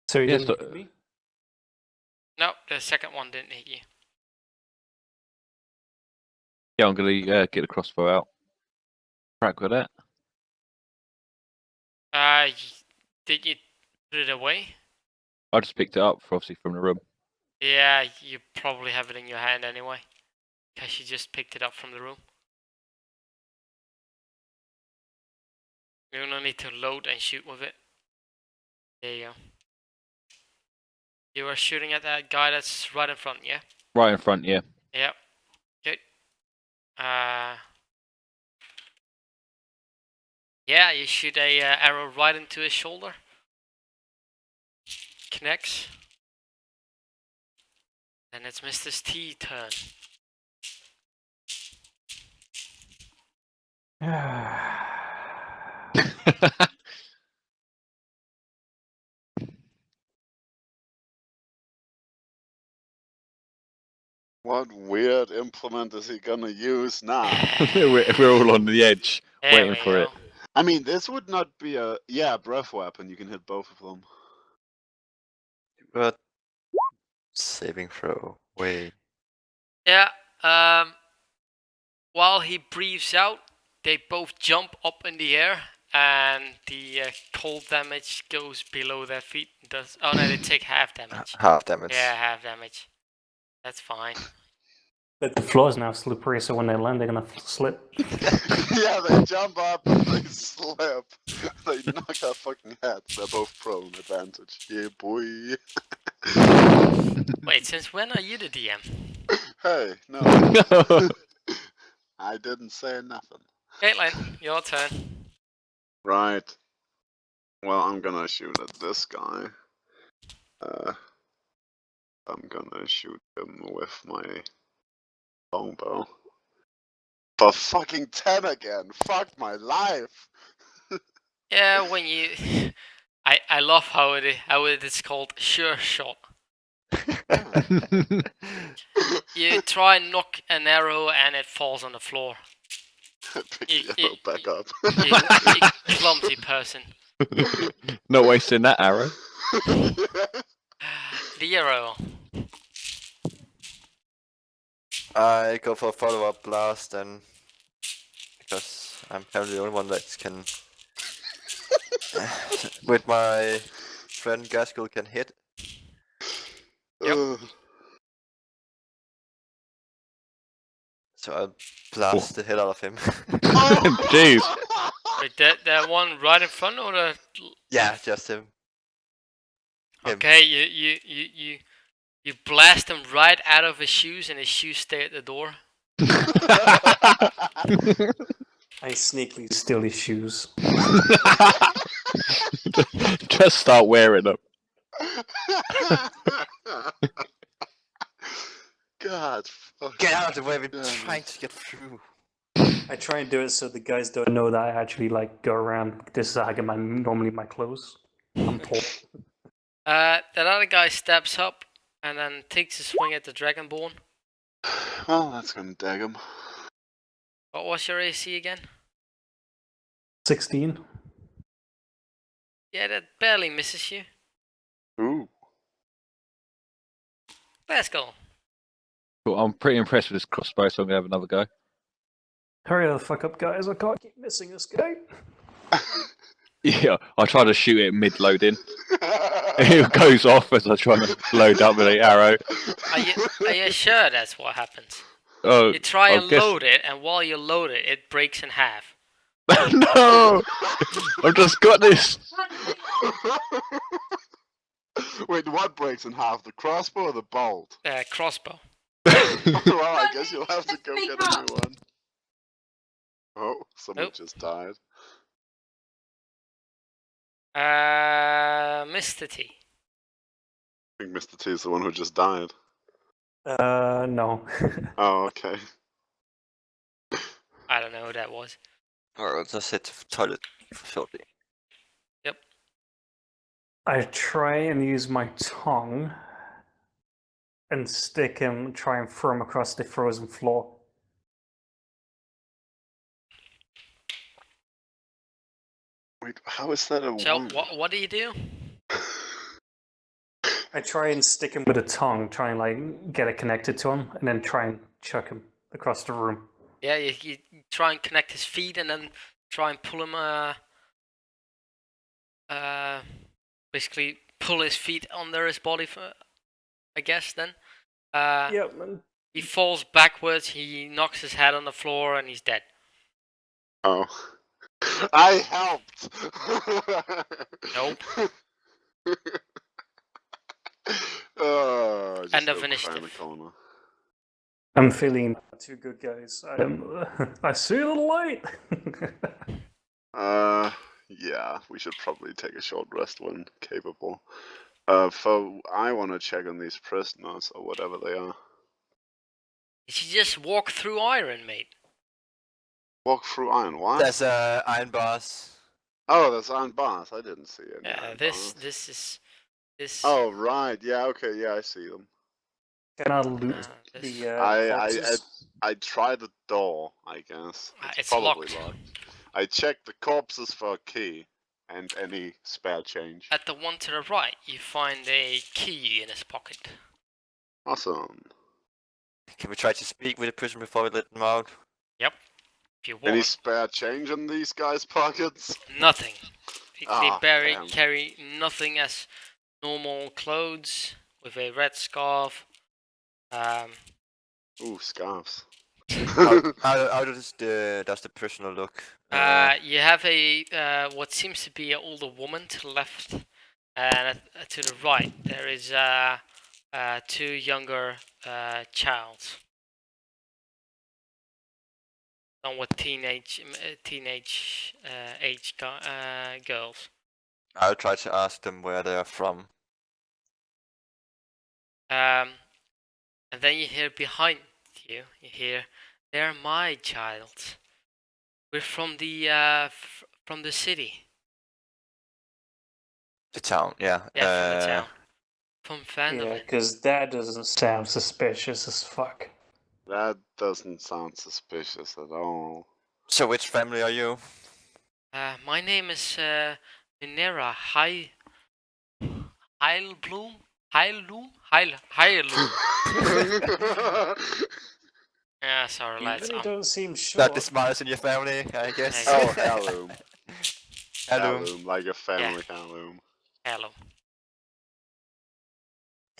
So you Yes, didn't hit me? No, the second one didn't hit you. Yeah, I'm gonna get the crossbow out. Crack with that. Did you put it away? I just picked it up, obviously, from the room. Yeah, you probably have it in your hand anyway. Because you just picked it up from the room. You don't need to load and shoot with it. There you go. You are shooting at that guy that's right in front, yeah? Right in front, yeah. Yep. Good. Yeah, you shoot a arrow right into his shoulder. Connects. Then it's Mr. T turn. What weird implement is he gonna use now? we're all on the edge, There waiting we for go. it. I mean, this would not be a breath weapon. You can hit both of them. But saving throw. Wait. Yeah, while he breathes out, they both jump up in the air, and the cold damage goes below their feet. Oh no, they take half damage. Half damage. Yeah, half damage. That's fine. But the floor is now slippery, so when they land, they're gonna slip. Yeah, they jump up and they slip. They knock their fucking heads. They're both prone. Advantage. Yeah, boy. Wait, since when are you the DM? Hey, no. I didn't say nothing. Caitlin, your turn. Right. Well, I'm gonna shoot at this guy. I'm gonna shoot him with my longbow. For fucking 10 again! Fuck my life! Yeah, when you... I love how it is called sure shot. You try and knock an arrow and it falls on the floor. Pick the arrow back up. You clumsy person. Not wasting that arrow. The arrow. I go for a follow-up blast, and because I'm apparently the only one that can With my friend Gaskell can hit. Yep. So I'll blast the hell out of him. Jeez. Wait, that one right in front or the? Yeah, just him. Him. Okay, you blast him right out of his shoes, and his shoes stay at the door. I sneakily steal his shoes. Just start wearing them. God. Get out of the way, we're Damn trying it. to get through. I try and do it so the guys don't know that I actually like go around. This is how I get normally my clothes. I'm poor. That other guy steps up and then takes a swing at the Dragonborn. Well, that's gonna dag him. What was your AC again? 16. Yeah, that barely misses you. Ooh. Let's go. Cool, I'm pretty impressed with this crossbow, so I'm gonna have another go. Hurry the fuck up, guys. I can't keep missing this guy. Yeah, I try to shoot it mid-loading. It goes off as I try to load up with the arrow. Are you sure that's what happens? Oh, You try I and guess- load it, and while you load it, it breaks in half. No! I've just got this. Wait, what breaks in half? The crossbow or the bolt? Crossbow. Well, I guess you'll have to go get a new one. Oh, someone Nope. just died. Mr. T. I think Mr. T is the one who just died. No. Oh, okay. I don't know who that was. Or I'll just hit the toilet shortly. I try and use my tongue and stick him, try and throw him across the frozen floor. Wait, how is that a So one? what do you do? I try and stick him with a tongue, try and like get it connected to him, and then try and chuck him across the room. Yeah, you try and connect his feet, and then try and pull him. Basically pull his feet under his body, I guess. Then. Yep. He falls backwards. He knocks his head on the floor, and he's dead. Oh. I helped! Nope. Oh, just End of go cry in the initiative. corner. I'm feeling too good, guys. I see the light. Yeah, we should probably take a short rest when capable. I want to check on these prisoners or whatever they are. Did you just walk through iron, mate? Walk through iron. What? There's iron bars. Oh, there's iron bars. I didn't see any. iron This bars. is. Oh right, yeah, okay, yeah, I see them. Can I loot this- the corpses? I tried the door. I guess It's probably locked. I checked the corpses for a key and any spare change. At the one to the right, you find a key in his pocket. Awesome. Can we try to speak with the person before we let them out? If you want, Any spare change in these guys' pockets? nothing. They Ah, damn. carry nothing as normal clothes with a red scarf. Ooh, scarves. How does the prisoner look? You have a what seems to be an older woman to the left, and to the right there is two younger childs. Somewhat teenage age girls. I'll try to ask them where they are from. And then you hear behind you, they're my child. We're from the city. The town, yeah. Yeah, from the town. From Yeah, Vandalin. because that doesn't sound suspicious as fuck. That doesn't sound suspicious at all. So which family are you? My name is Minera Heilblum. Yeah, sorry, You lads. really don't seem sure. That the smiles in your family, I guess. Yeah. Oh, hello. Hello. Heirloom, like a family heirloom. Hello.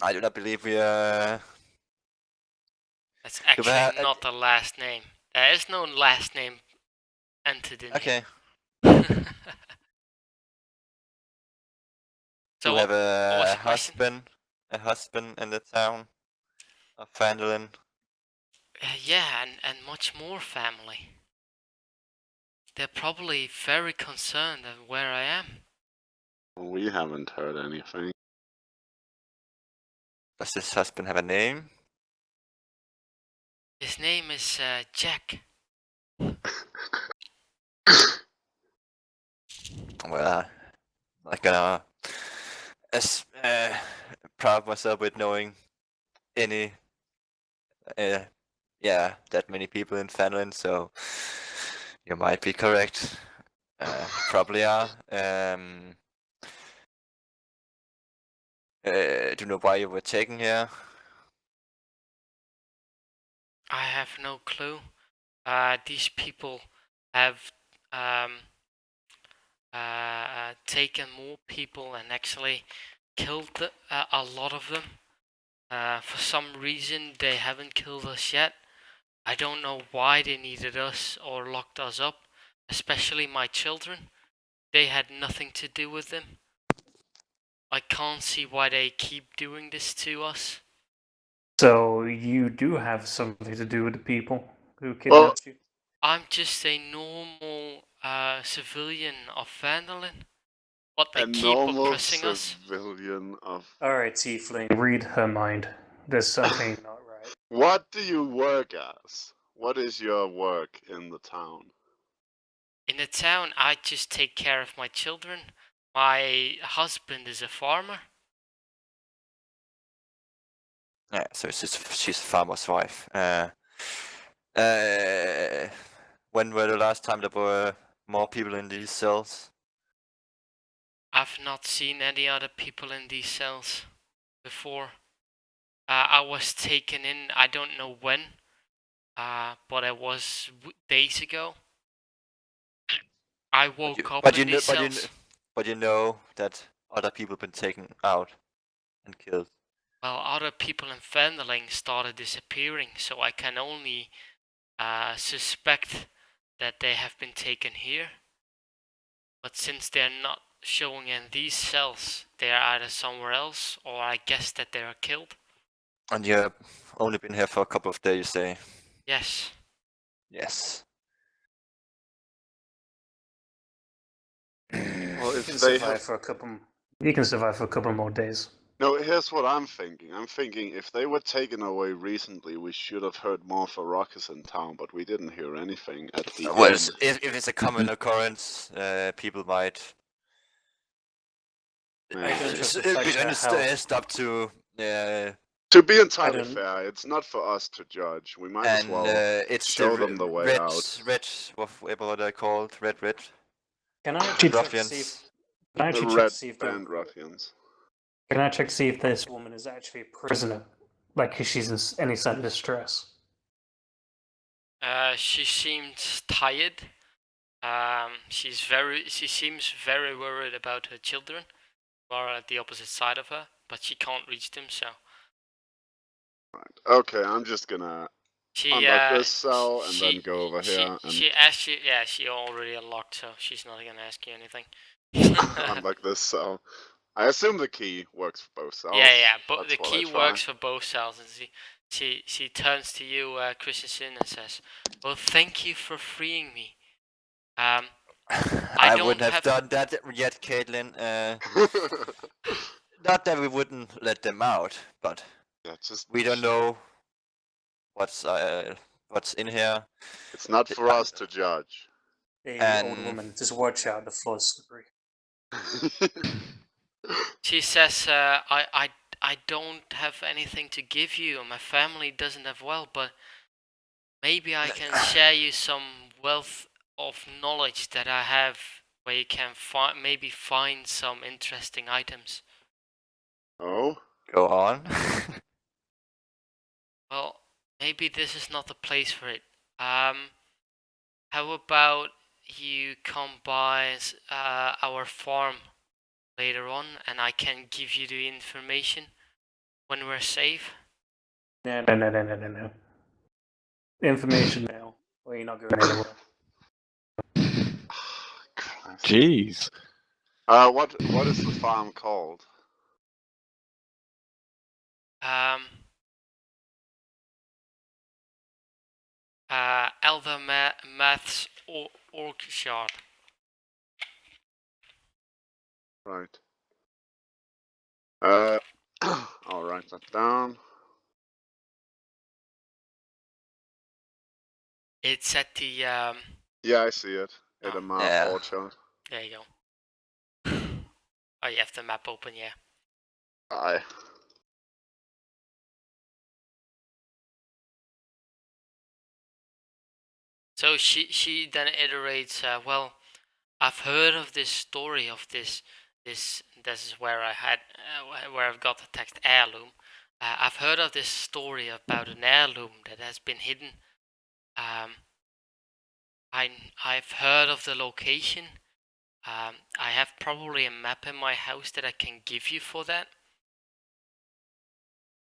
I do not believe we That's Do we have- actually not the last name. There is no last name entered in Okay. here. Do So we have what was a the question? husband in the town of Phandalin? Yeah, and much more family. They're probably very concerned at where I am. We haven't heard anything. Does this husband have a name? His name is Jack. Well, I'm not gonna as proud myself with knowing any that many people in Finland, so you might be correct. Probably are. Do you know why you were taken here? I have no clue. These people have taken more people and actually killed a lot of them. For some reason, they haven't killed us yet. I don't know why they needed us or locked us up, especially my children. They had nothing to do with them. I can't see why they keep doing this to us. So you do have something to do with the people who kidnapped you? I'm just a normal civilian of Vandalin, but they A keep normal oppressing us. civilian of. Alright, Tiefling, read her mind. There's something not right. What do you work as? What is your work in the town? In the town, I just take care of my children. My husband is a farmer. Yeah, so she's a farmer's wife. When were the last time there were more people in these cells? I've not seen any other people in these cells before. I was taken in, I don't know when, but it was days ago. I woke up in these cells. But you know that other people been taken out and killed. Well, other people in Fenderling started disappearing, so I can only suspect that they have been taken here. But since they're not showing in these cells, they are either somewhere else, or I guess that they are killed. And you've only been here for a couple of days, you say? Yes. Yes. Well, You if can they survive have. for a couple. You can survive for a couple more days. No, here's what I'm thinking. I'm thinking if they were taken away recently, we should have heard more for Ruckus in town, but we didn't hear anything at the Well, end. if it's a common occurrence, people might Yeah. stop to To be entirely I don't- fair, it's not for us to judge. We might as and well. it's show them the way red, out. what are they called? Red. Can I actually check to Ruffians. see if? Can I The actually check red to see if band ruffians. Can I check to see if this woman is actually a prisoner? Like, if she's in any sort of distress? She seems tired. She seems very worried about her children, who are at the opposite side of her, but she can't reach them. So Right. Okay, I'm just gonna she unlock this cell and then go over here and she already unlocked, so she's not gonna ask you anything. unlock this cell. I assume the key works for both cells. Yeah, but That's the what I key try. works for both cells, and she turns to you, Christensen, and says, "Well, thank you for freeing me. I don't wouldn't have have- done that yet, Caitlin. Not that we wouldn't let them out, but Yeah, just we don't know what's in here. It's not for us to judge. Hey, old And- woman, just watch out, the floor's slippery. She says, I don't have anything to give you. My family doesn't have wealth, but maybe I can share you some wealth of knowledge that I have, where you can maybe find some interesting items." Oh? Go on. Well, maybe this is not the place for it. How about you come by our farm later on, and I can give you the information when we're safe? No. Information now, or you're not going anywhere. Christ. Jeez. What is the farm called? Elder Maths Orchard. Right. I'll write that down. It's at the Yeah, I see it. Oh. Edema Yeah. Orchard. there you go. Oh, you have the map open, yeah. Aye. So she then iterates, well, I've heard of this story of this is where I had where I've got the text heirloom. I've heard of this story about an heirloom that has been hidden. I've heard of the location. I have probably a map in my house that I can give you for that.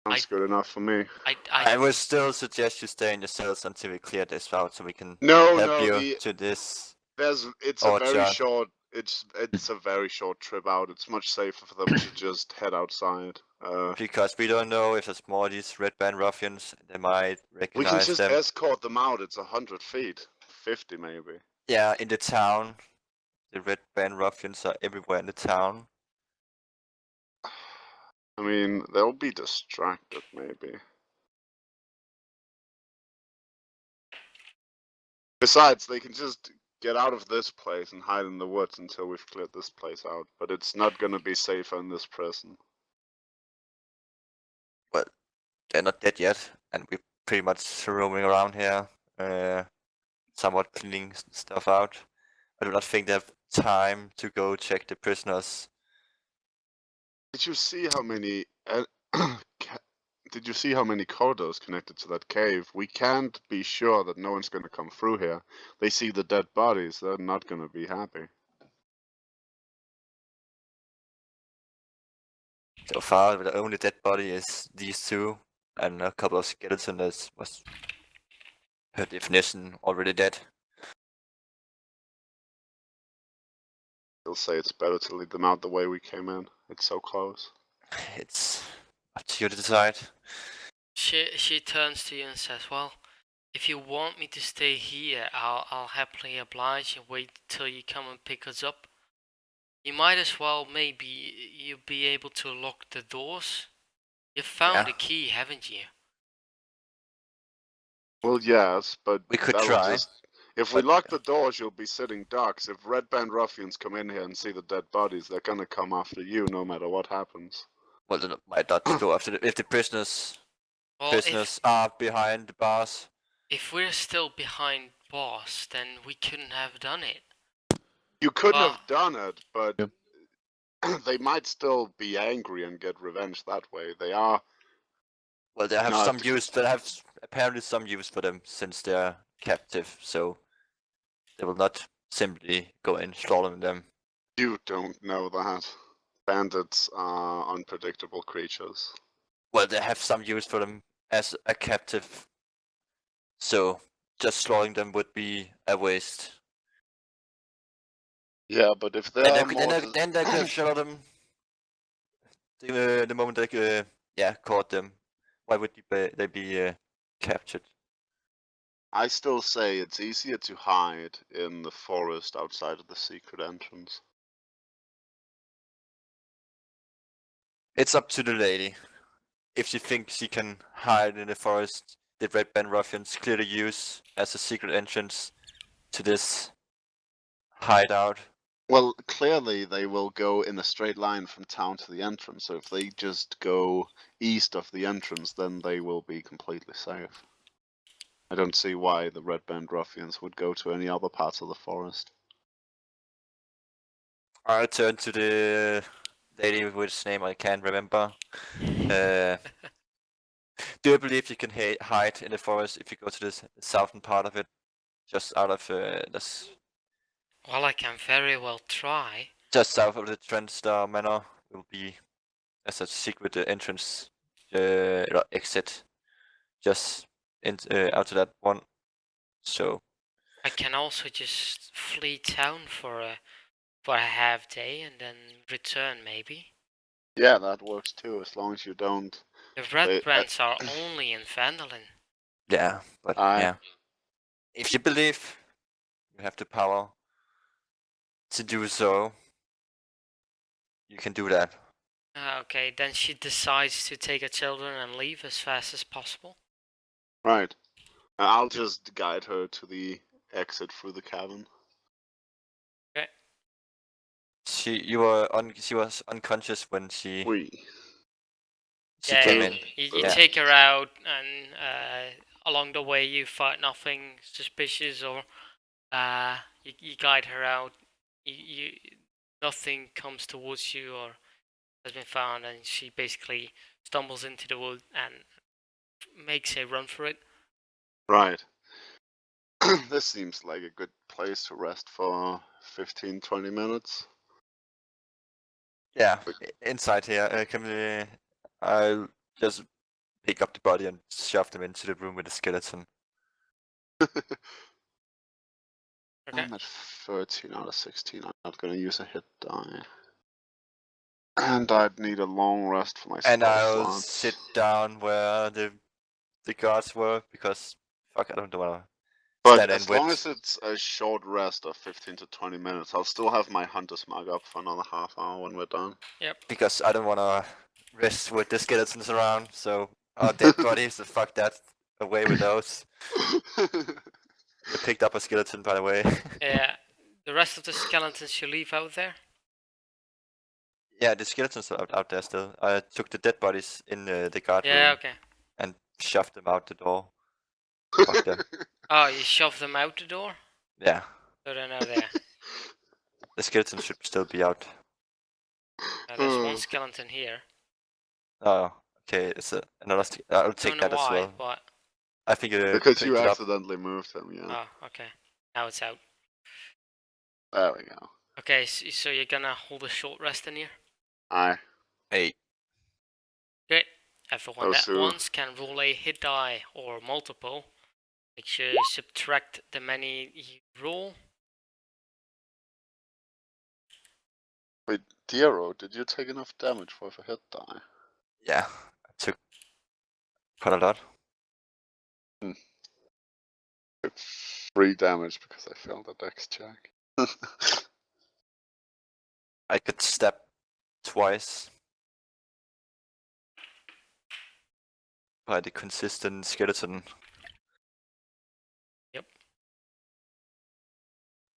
Sounds good enough for me. I would still suggest you stay in your cells until we clear this out, so we can No, help no, you to this. it's a very Orchard. short. It's a very short trip out. It's much safer for them to just head outside. Because we don't know if there's more of these red band ruffians. They might We recognize can just them. escort them out. It's 100 feet, 50 maybe. Yeah, in the town. The red band ruffians are everywhere in the town. I mean, they'll be distracted maybe. Besides, they can just get out of this place and hide in the woods until we've cleared this place out. But it's not gonna be safer in this prison. But they're not dead yet, and we're pretty much roaming around here, somewhat cleaning stuff out. I do not think they have time to go check the prisoners. Did you see how many? Did you see how many corridors connected to that cave? We can't be sure that no one's gonna come through here. They see the dead bodies. They're not gonna be happy. So far, the only dead body is these two, and a couple of skeletons that was, per definition, already dead. They'll say it's better to lead them out the way we came in. It's so close. It's up to you to decide. She turns to you and says, well, if you want me to stay here, I'll happily oblige and wait till you come and pick us up. You might as well maybe you'll be able to lock the doors. You've found Yeah. the key, haven't you? Well, yes, but We could that'll try, just- if we but- lock the doors, you'll be sitting ducks. If red band ruffians come in here and see the dead bodies, they're gonna come after you no matter what happens. Well, they might not go after if the prisoners Well, are behind the bars. if we're still behind boss, then we couldn't have done it. You couldn't Ah. have done it, but Yep. they might still be angry and get revenge that way. They are. Well, they have No, some use. They have apparently some use for them since they're captive, so they will not simply go in slaughtering them. You don't know that. Bandits are unpredictable creatures. Well, they have some use for them as a captive, so just slaughtering them would be a waste. Yeah, but if Then they're then they could slaughter them the moment they caught them. Why would they be captured? I still say it's easier to hide in the forest outside of the secret entrance. It's up to the lady. If she thinks she can hide in the forest, the red band ruffians clearly use as a secret entrance to this hideout. Well, clearly they will go in a straight line from town to the entrance, so if they just go east of the entrance, then they will be completely safe. I don't see why the Red Band Ruffians would go to any other parts of the forest. I turn to the lady which name I can't remember. Do you believe you can hide in the forest if you go to the southern part of it? Just out of this Well, I can very well try. Just south of the Trendstar Manor will be as a secret entrance exit. Just out of that one. So I can also just flee town for a half day and then return, maybe. Yeah, that works too, as long as you don't. The red They- brands are only in Phandalin. yeah, but I- yeah. If you believe you have the power to do so, you can do that. Okay, then she decides to take her children and leave as fast as possible. Right. I'll just guide her to the exit through the cavern. She was unconscious when she We. came in. You Yeah. take her out, and along the way you find nothing suspicious, or you guide her out. You nothing comes towards you or has been found, and she basically stumbles into the wood and makes a run for it. Right. This seems like a good place to rest for 15-20 minutes. Yeah, inside here, I'll just pick up the body and shove them into the room with the skeleton. Okay. I'm at 13 out of 16. I'm not gonna use a hit die. And I'd need a long rest for my And spell I'll slots. sit down where the guards were because fuck, I don't wanna But stand in as long with. as it's a short rest of 15 to 20 minutes, I'll still have my hunter's mark up for another half hour when we're done. Because I don't wanna rest with the skeletons around. So dead bodies, so fuck that. Away with those. I picked up a skeleton, by the way. Yeah. The rest of the skeletons you leave out there. Yeah, the skeletons are out there still. I took the dead bodies in the guard Yeah. room Okay. and shoved them out the door. Fuck them. Oh, you shove them out the door, Yeah, so they're now there. the skeletons should still be out. There's one skeleton here. Oh, okay. It's another. I'll take Don't know that as why, well. but I think you Because picked you it up. accidentally moved him, yeah. oh, okay. Now it's out. There we go. Okay, so you're gonna hold a short rest in here. Aye. Hey, Great. Everyone Oh, that so- wants can roll a hit die or multiple. Make sure you subtract the many you roll. Wait, Diero, did you take enough damage for a hit die? yeah, I took quite a lot. Took 3 damage because I failed a dex check. I could stab twice by the consistent skeleton. Yep.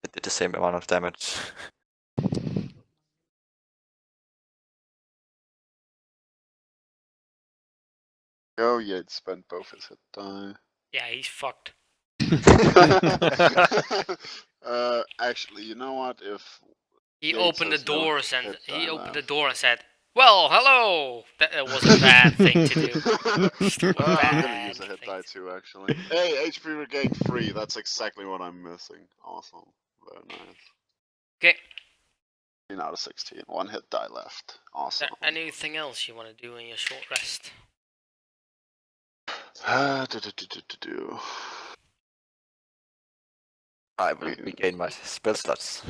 It did the same amount of damage. Oh, yeah, it spent both his hit die. Yeah, he's fucked. Actually, you know what? If He Gates opened the has no doors and hit he die opened the left. door and said, "Well, hello." That was a bad thing to do. I'm gonna use a Bad hit thing die to- too, actually. Hey, HP regained 3. That's exactly what I'm missing. Awesome. Very nice. Okay. 15 out of 16. 1 hit die left. Is Awesome. there anything else you want to do in your short rest? Do. I will regain my spell slots.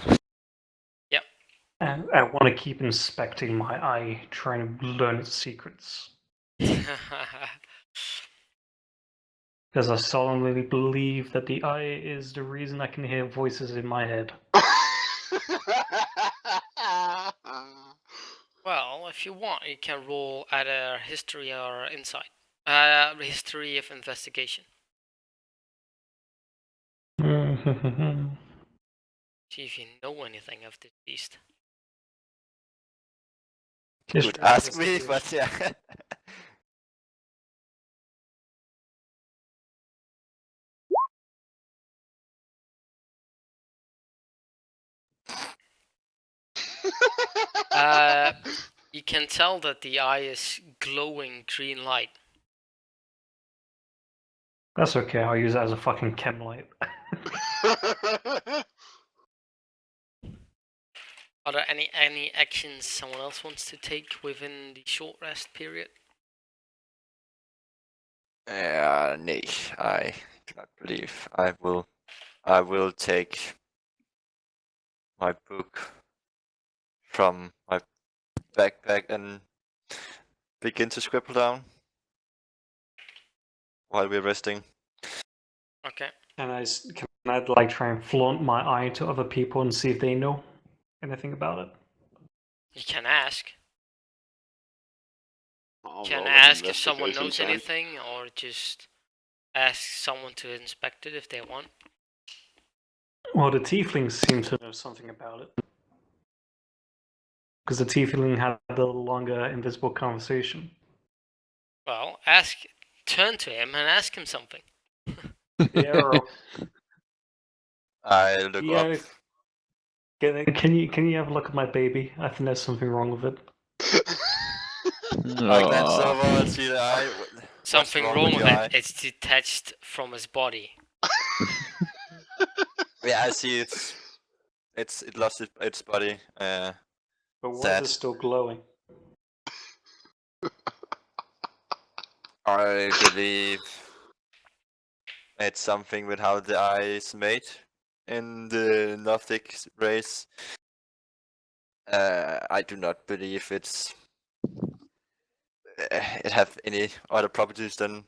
And I want to keep inspecting my eye, trying to learn its secrets. Because I solemnly believe that the eye is the reason I can hear voices in my head. Well, if you want, you can roll either history or insight. History of investigation. See if you know anything of the beast. You would ask me, but yeah. You can tell that the eye is glowing green light. That's okay, I'll use it as a fucking chem light. Are there any actions someone else wants to take within the short rest period? Nay, I do not believe I will take my book from my backpack and begin to scribble down while we're resting. Okay. Can I like try and flaunt my eye to other people and see if they know anything about it? You can ask. I'll Can roll an ask if someone investigation knows check. anything, or just ask someone to inspect it if they want. Well, the tieflings seem to know something about it. Because the tiefling had the longer invisible conversation. Well, turn to him and ask him something. Yeah, or, I look yeah. up. Can you have a look at my baby? I think there's something wrong with it. I glance Aw. over and see the eye. What's Something wrong wrong with with your it. eye? It's detached from his body. Yeah, I see it lost its body. But why Sad. is it still glowing? I believe it's something with how the eye is made in the Nothic race. I do not believe it have any other properties than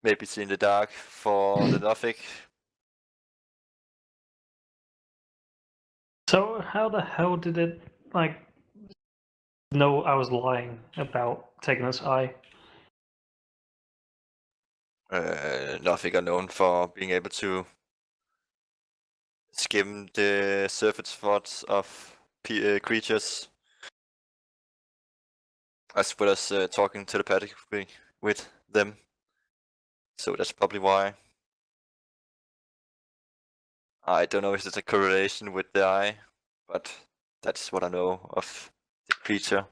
maybe see in the dark for the Nothic. So how the hell did it like know I was lying about taking this eye? Nothic are known for being able to skim the surface spots of creatures, as well as talking telepathically with them. So that's probably why. I don't know if there's a correlation with the eye, but that's what I know of the creature.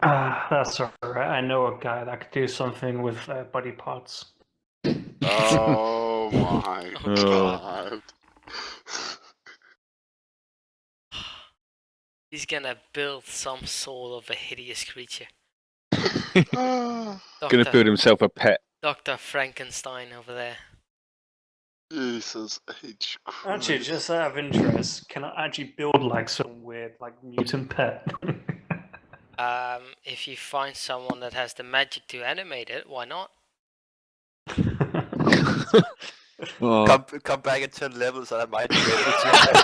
That's alright. I know a guy that could do something with body parts. Oh my Oh, god. He's gonna build some sort of a hideous creature. Gonna Dr. build himself a pet. Dr. Frankenstein over there. Jesus H. Actually, Christ. just out of interest, can I actually build like some weird like mutant pet? If you find someone that has the magic to animate it, why not? Oh, Come back in 10 levels and I might be able to.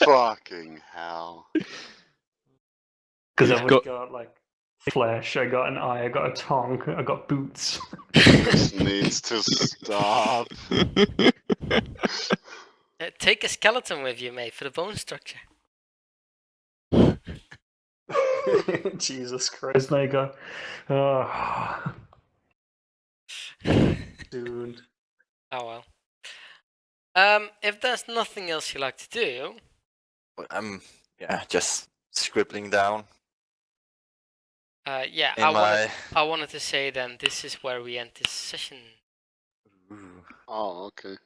Fucking hell. Because He's I've got- got like flesh, I got an eye, I got a tongue, I got boots. This needs to stop. Take a skeleton with you, mate, for the bone structure. Jesus Christ, there you go. Oh. Dude. Oh well. If there's nothing else you like to do, I'm just scribbling down yeah, in my. I wanted to say then this is where we end this session Ooh. Oh, okay.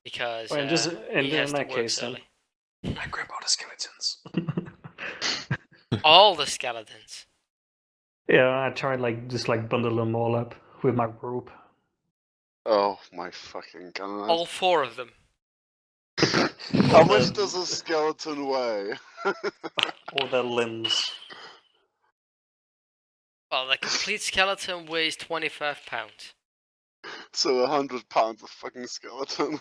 because Well, just in he has to that work case, early. I grab all the skeletons. All the skeletons. Yeah, I tried just bundle them all up with my rope. Oh my fucking god. All 4 of them. How much does a skeleton weigh? All their limbs. Well, the complete skeleton weighs 25 pounds. So 100 pounds of fucking skeleton.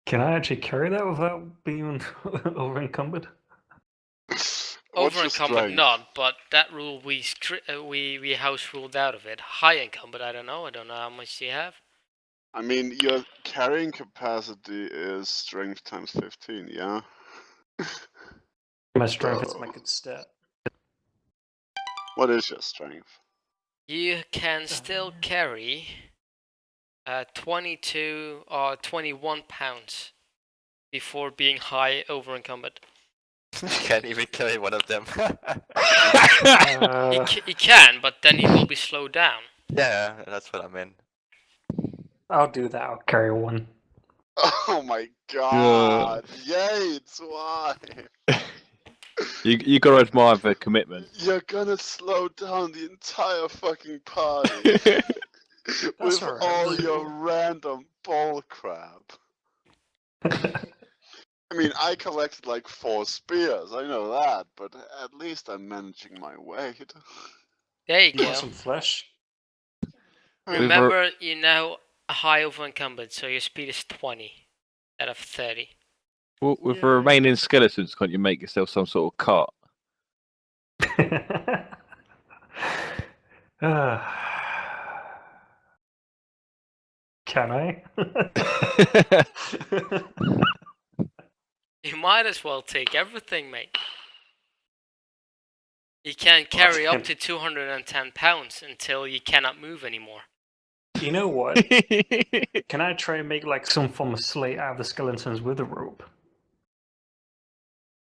Can I actually carry that without being over encumbered? What's Over your encumbered, strength? not, but that rule we house ruled out of it. High encumbered, I don't know how much you have. I mean, your carrying capacity is strength times 15, yeah? My strength is my good stat. What is your strength? You can still carry 22 or 21 pounds before being high over encumbered. Can't even carry one of them. He can, but then he will be slowed down. Yeah, that's what I meant. I'll do that. I'll carry one. Oh my god! Yates, why? You gotta admire the commitment. You're gonna slow down the entire fucking party with alright, all we'll- your random bullcrap. I mean, I collected like 4 spears, I know that, but at least I'm managing my weight. There you You go. want some flesh? Remember, you're now high over encumbered, so your speed is 20 out of 30. Well, with the Yay. remaining skeletons, can't you make yourself some sort of cart? Can I? You might as well take everything, mate. You can carry up to 210 pounds until you cannot move anymore. You know what? Can I try and make like some form of sleigh out of the skeletons with a rope?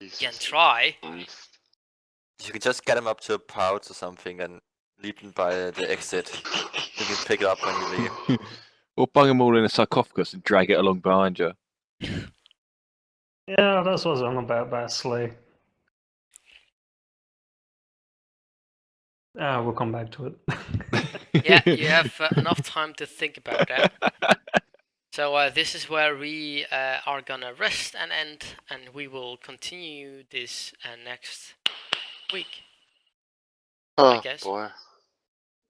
You can try. You can just get them up to a pouch or something and leave them by the exit. You can pick it up when you leave. Or bung them all in a sarcophagus and drag it along behind you. Yeah, that's what I'm about sleigh. We'll come back to it. Yeah, you have enough time to think about that. So this is where we are gonna rest and end, and we will continue this next week. Oh guess. boy.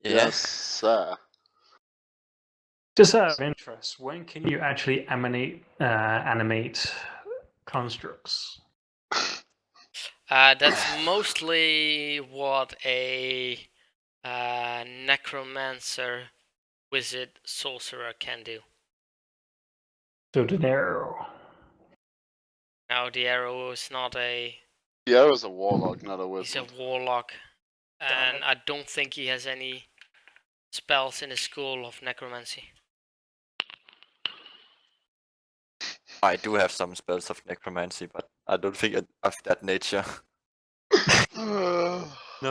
Yeah. Yes, sir. Just out of interest, when can you actually animate constructs? That's mostly what a necromancer, wizard, sorcerer can do. So the arrow. Now the arrow is not a. The arrow's a warlock, not a He's a wizard. warlock, Damn and I don't think he has any spells in his school of necromancy. I do have some spells of necromancy, but I don't think of that nature.